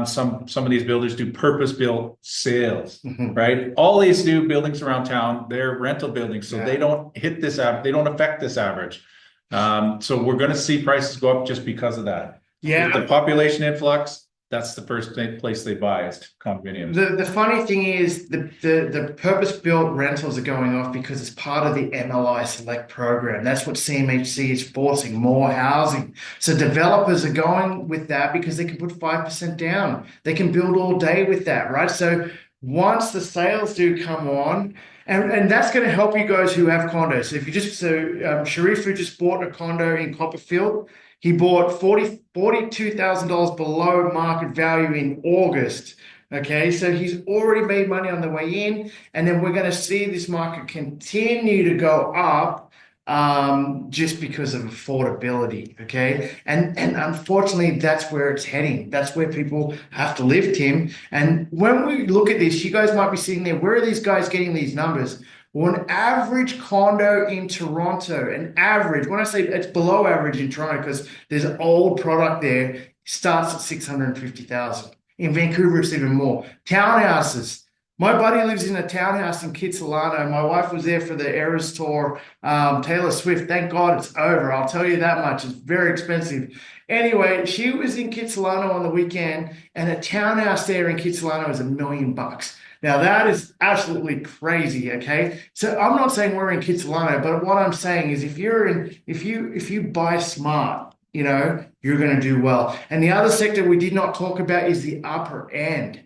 some of these builders do purpose-built sales, right? All these new buildings around town, they're rental buildings, so they don't hit this average. They don't affect this average. So we're going to see prices go up just because of that. Yeah. With the population influx, that's the first place they buy is condominiums. The funny thing is the purpose-built rentals are going off because it's part of the MLI Select program. That's what CMHC is forcing, more housing. So developers are going with that because they can put 5% down. They can build all day with that, right? So once the sales do come on, and that's going to help you guys who have condos. So if you just, Sharif, who just bought a condo in Copperfield, he bought $42,000 below market value in August. Okay, so he's already made money on the way in, and then we're going to see this market continue to go up just because of affordability. Okay, and unfortunately, that's where it's heading. That's where people have to live, Tim. And when we look at this, you guys might be sitting there, where are these guys getting these numbers? Well, an average condo in Toronto, an average, when I say it's below average in Toronto because there's old product there, starts at 650,000. In Vancouver, it's even more. Townhouses. My buddy lives in a townhouse in Kitsilano. My wife was there for the Eras Tour, Taylor Swift. Thank God it's over. I'll tell you that much. It's very expensive. Anyway, she was in Kitsilano on the weekend, and a townhouse there in Kitsilano is $1 million. Now that is absolutely crazy, okay? So I'm not saying we're in Kitsilano, but what I'm saying is if you buy smart, you know, you're going to do well. And the other sector we did not talk about is the upper end.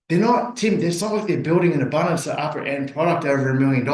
They're not, Tim, it's not like they're building an abundance of upper end product over $1 million.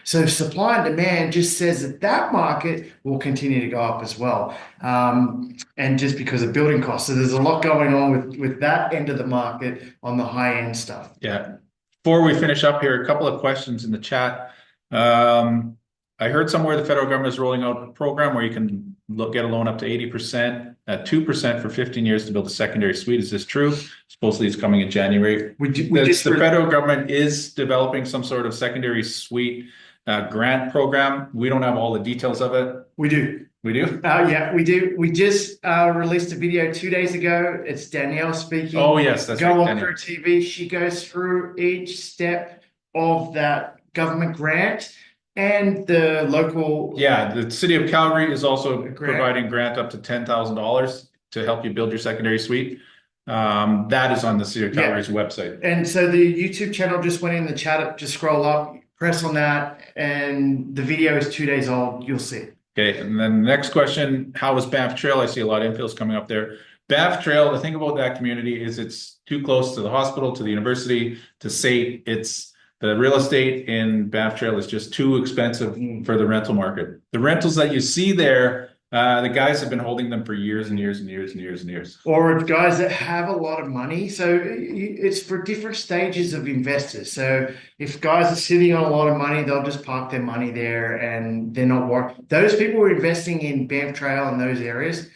So supply and demand just says that that market will continue to go up as well. And just because of building costs. So there's a lot going on with that end of the market on the high end stuff. Yeah. Before we finish up here, a couple of questions in the chat. I heard somewhere the federal government is rolling out a program where you can get a loan up to 80% at 2% for 15 years to build a secondary suite. Is this true? Supposedly it's coming in January. The federal government is developing some sort of secondary suite grant program. We don't have all the details of it. We do. We do? Yeah, we do. We just released a video 2 days ago. It's Danielle speaking. Oh, yes, that's right. Go on her TV. She goes through each step of that government grant and the local. Yeah, the city of Calgary is also providing grant up to $10,000 to help you build your secondary suite. That is on the city of Calgary's website. And so the YouTube channel just went in the chat. Just scroll up, press on that, and the video is 2 days old. You'll see it. Okay, and then the next question, how is Banff Trail? I see a lot of infills coming up there. Banff Trail, the thing about that community is it's too close to the hospital, to the university, to SAIT. It's the real estate in Banff Trail is just too expensive for the rental market. The rentals that you see there, the guys have been holding them for years and years and years and years and years. Or guys that have a lot of money. So it's for different stages of investors. So if guys are sitting on a lot of money, they'll just park their money there and they're not worried. Those people who are investing in Banff Trail and those areas,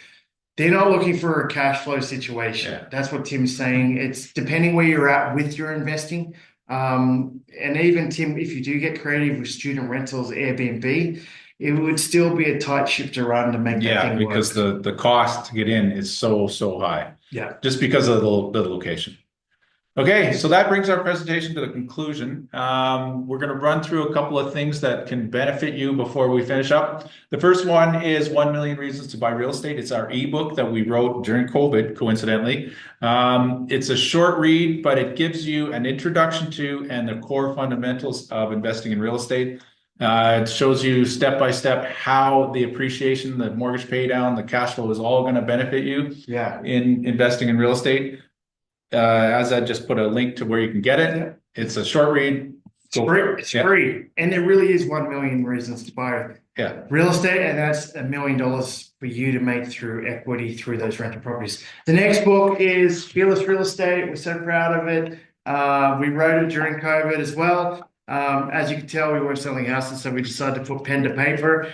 they're not looking for a cash flow situation. Yeah. That's what Tim's saying. It's depending where you're at with your investing. And even Tim, if you do get creative with student rentals, Airbnb, it would still be a tight ship to run to make that thing work. Yeah, because the cost to get in is so high. Yeah. Just because of the location. Okay, so that brings our presentation to the conclusion. We're going to run through a couple of things that can benefit you before we finish up. The first one is 1 Million Reasons to Buy Real Estate. It's our ebook that we wrote during COVID, coincidentally. It's a short read, but it gives you an introduction to and the core fundamentals of investing in real estate. It shows you step by step how the appreciation, the mortgage pay down, the cash flow is all going to benefit you in investing in real estate. Azad just put a link to where you can get it. It's a short read. It's free. And there really is 1 million reasons to buy real estate, and that's $1 million for you to make through equity through those rental properties. The next book is Fearless Real Estate. We're so proud of it. We wrote it during COVID as well. As you can tell, we weren't selling houses, so we decided to put pen to paper.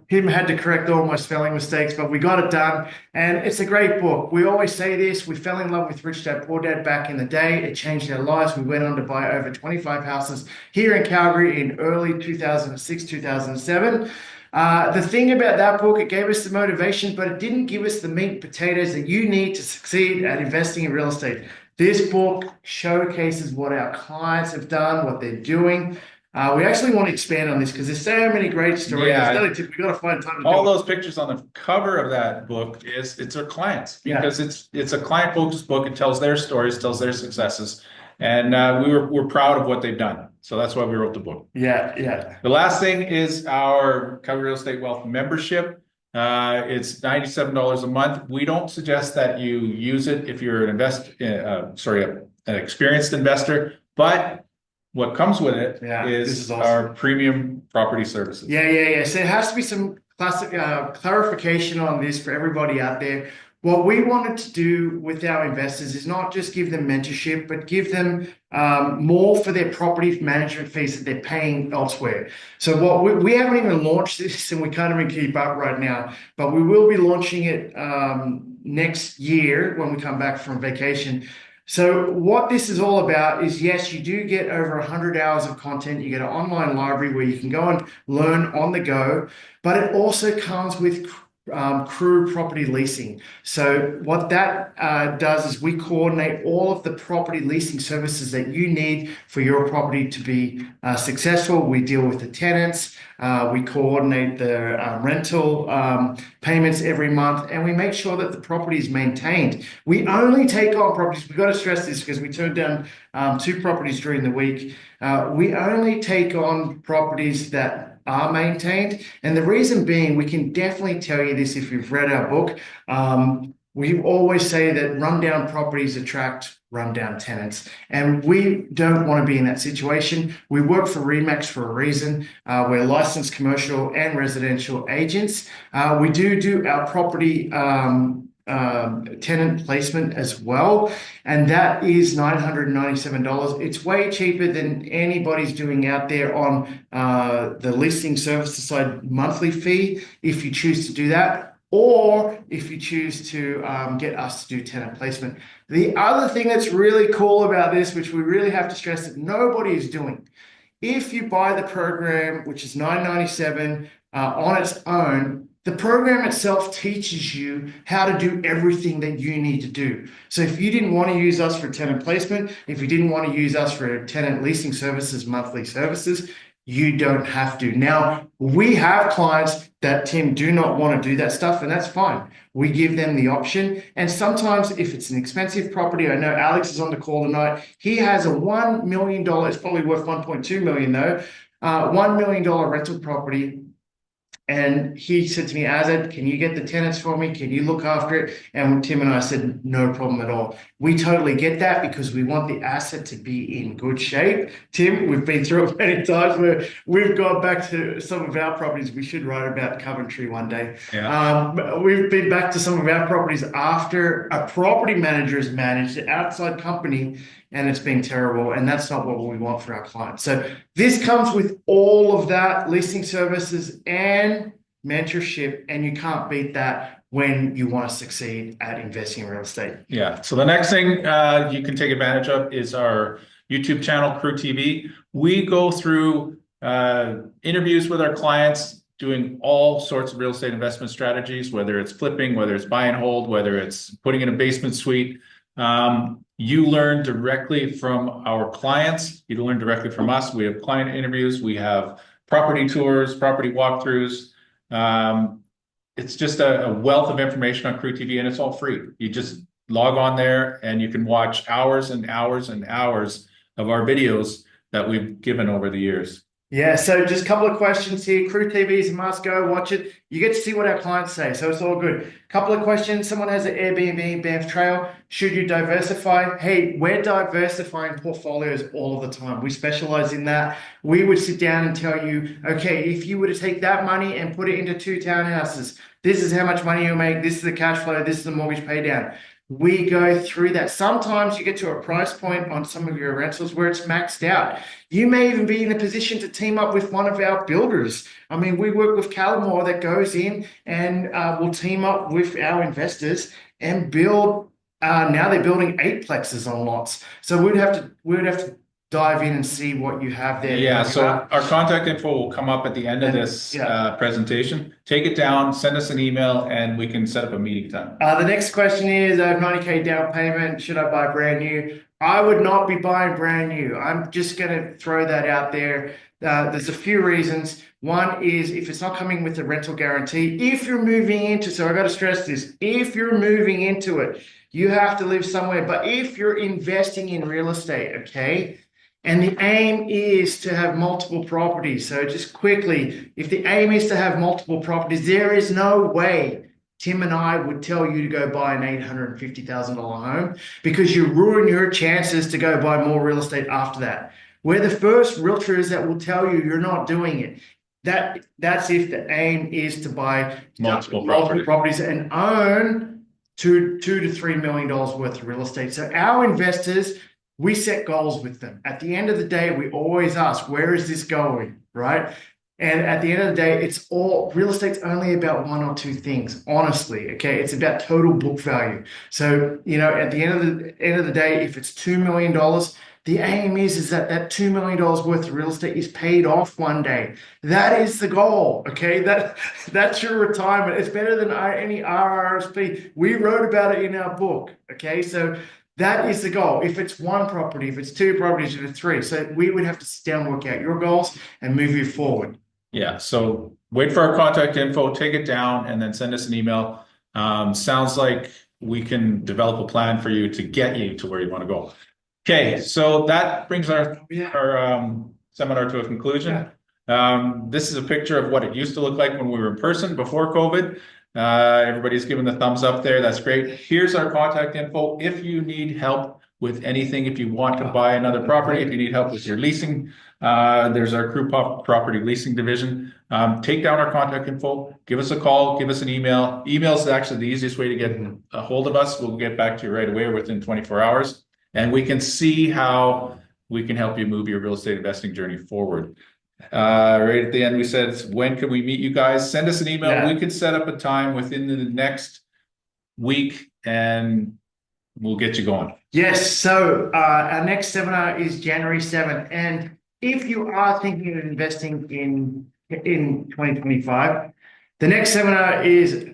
Him had to correct all my spelling mistakes, but we got it done. And it's a great book. We always say this. We fell in love with Rich Dad Poor Dad back in the day. It changed our lives. We went on to buy over 25 houses here in Calgary in early 2006, 2007. The thing about that book, it gave us the motivation, but it didn't give us the meat and potatoes that you need to succeed at investing in real estate. This book showcases what our clients have done, what they're doing. We actually want to expand on this because there's so many great stories. Yeah. We've got to find time to do All it. those pictures on the cover of that book it's our clients, because it's a client focused book. It tells their stories, tells their successes, and we're proud of what they've done. So that's why we wrote the book. Yeah. The last thing is our Calgary Real Estate Wealth membership. It's $97 a month. We don't suggest that you use it if you're an an experienced investor, but what comes with it is awesome. Our premium property services. Yeah. So there has to be some classic clarification on this for everybody out there. What we wanted to do with our investors is not just give them mentorship, but give them more for their property management fees that they're paying elsewhere. So what we haven't even launched this, and we can't even keep up right now, but we will be launching it next year when we come back from vacation. So what this is all about is, yes, you do get over 100 hours of content. You get an online library where you can go and learn on the go, but it also comes with crew property leasing. So what that does is we coordinate all of the property leasing services that you need for your property to be successful. We deal with the tenants. We coordinate the rental payments every month, and we make sure that the property is maintained. We only take on properties. We've got to stress this because we turned down 2 properties during the week. We only take on properties that are maintained. And the reason being, we can definitely tell you this if you've read our book. We always say that rundown properties attract rundown tenants, and we don't want to be in that situation. We work for REMAX for a reason. We're licensed commercial and residential agents. We do our property tenant placement as well, and that is $997. It's way cheaper than anybody's doing out there on the leasing services side monthly fee if you choose to do that, or if you choose to get us to do tenant placement. The other thing that's really cool about this, which we really have to stress that nobody is doing, if you buy the program, which is $997 on its own, the program itself teaches you how to do everything that you need to do. So if you didn't want to use us for tenant placement, if you didn't want to use us for tenant leasing services, monthly services, you don't have to. Now, we have clients that, Tim, do not want to do that stuff, and that's fine. We give them the option. And sometimes if it's an expensive property, I know Alex is on the call tonight. He has a $1 million, it's probably worth 1.2 million though, $1 million rental property. And he said to me, Azad, can you get the tenants for me? Can you look after it? And Tim and I said, no problem at all. We totally get that because we want the asset to be in good shape. Tim, we've been through it many times where we've gone back to some of our properties. We should write about Coventry one day. Yeah. We've been back to some of our properties after a property manager has managed an outside company, and it's been terrible, and that's not what we want for our clients. So this comes with all of that, leasing services and mentorship, and you can't beat that when you want to succeed at investing in real estate. Yeah. So the next thing you can take advantage of is our YouTube channel, Crew TV. We go through interviews with our clients, doing all sorts of real estate investment strategies, whether it's flipping, whether it's buy and hold, whether it's putting in a basement suite. You learn directly from our clients. You learn directly from us. We have client interviews. We have property tours, property walkthroughs. It's just a wealth of information on Crew TV, and it's all free. You just log on there and you can watch hours and hours and hours of our videos that we've given over the years. Yeah, so just a couple of questions here. Crew TV is a must go, watch it. You get to see what our clients say, so it's all good. Couple of questions. Someone has an Airbnb, Banff Trail. Should you diversify? Hey, we're diversifying portfolios all the time. We specialize in that. We would sit down and tell you, okay, if you were to take that money and put it into 2 townhouses, this is how much money you'll make. This is the cash flow. This is the mortgage pay down. We go through that. Sometimes you get to a price point on some of your rentals where it's maxed out. You may even be in a position to team up with one of our builders. I mean, we work with Calgary that goes in and will team up with our investors and build. Now they're building 8plexes on lots. So we'd have to dive in and see what you have there. Yeah, so our contact info will come up at the end of this presentation. Take it down, send us an email, and we can set up a meeting time. The next question is, I have 90K down payment. Should I buy brand new? I would not be buying brand new. I'm just going to throw that out there. There's a few reasons. One is if it's not coming with a rental guarantee, if you're moving into, so I got to stress this, if you're moving into it, you have to live somewhere. But if you're investing in real estate, okay, and the aim is to have multiple properties. So just quickly, if the aim is to have multiple properties, there is no way Tim and I would tell you to go buy an $850,000 home, because you ruin your chances to go buy more real estate after that. We're the first realtors that will tell you you're not doing it. That's if the aim is to buy multiple properties and own $2 to $3 million worth of real estate. So our investors, we set goals with them. At the end of the day, we always ask, where is this going, right? And at the end of the day, it's all real estate's only about one or two things, honestly. Okay, it's about total book value. So at the end of the day, if it's $2 million, the aim is that $2 million worth of real estate is paid off one day. That is the goal. Okay, that's your retirement. It's better than any RRSP. We wrote about it in our book. Okay, so that is the goal. If it's one property, if it's two properties, if it's three, so we would have to sit down, work out your goals, and move you forward. Yeah, so wait for our contact info, take it down, and then send us an email. Sounds like we can develop a plan for you to get you to where you want to go. Okay, so that brings our seminar to a conclusion. This is a picture of what it used to look like when we were in person before COVID. Everybody's giving the thumbs up there. That's great. Here's our contact info. If you need help with anything, if you want to buy another property, if you need help with your leasing, there's our Crew Property Leasing Division. Take down our contact info, give us a call, give us an email. Email is actually the easiest way to get a hold of us. We'll get back to you right away or within 24 hours. And we can see how we can help you move your real estate investing journey forward. Right at the end, we said, when can we meet you guys? Send us an email. Yeah. We can set up a time within the next week and we'll get you going. Yes. So our next seminar is January 7th. And if you are thinking of investing in 2025, the next seminar is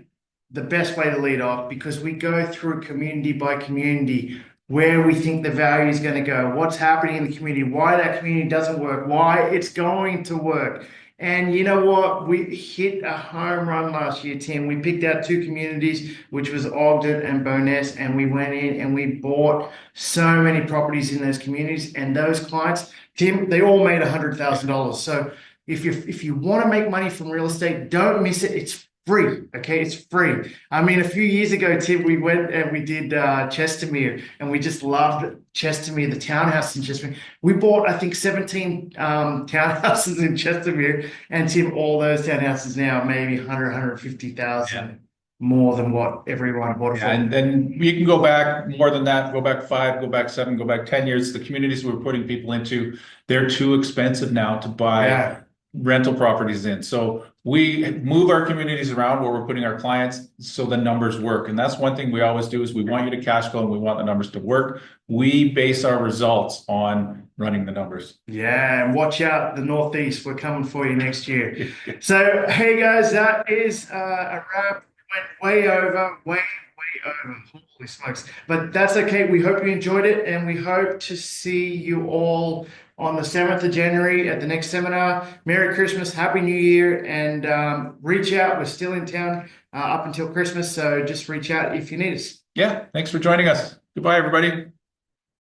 the best way to lead off, because we go through community by community where we think the value is going to go, what's happening in the community, why that community doesn't work, why it's going to work. And you know what? We hit a home run last year, Tim. We picked out two communities, which was Ogden and Bowness, and we went in and we bought so many properties in those communities. And those clients, Tim, they all made $100,000. So if you want to make money from real estate, don't miss it. It's free. Okay, it's free. I mean, a few years ago, Tim, we went and we did Chestermere, and we just loved Chestermere, the townhouse in Chestermere. We bought, I think, 17 townhouses in Chestermere, and Tim, all those townhouses now maybe 150,000 more than what everyone bought for. And then you can go back more than that, go back 5, go back 7, go back 10 years. The communities we're putting people into, they're too expensive now to buy rental properties in. So we move our communities around where we're putting our clients so the numbers work. And that's one thing we always do, is we want you to cash flow and we want the numbers to work. We base our results on running the numbers. Yeah, and watch out, the Northeast, we're coming for you next year. So, hey guys, that is a wrap. Went way over. Holy smokes. But that's okay. We hope you enjoyed it, and we hope to see you all on the 7th of January at the next seminar. Merry Christmas, Happy New Year, and reach out. We're still in town up until Christmas, so just reach out if you need us. Yeah, thanks for joining us. Goodbye, everybody.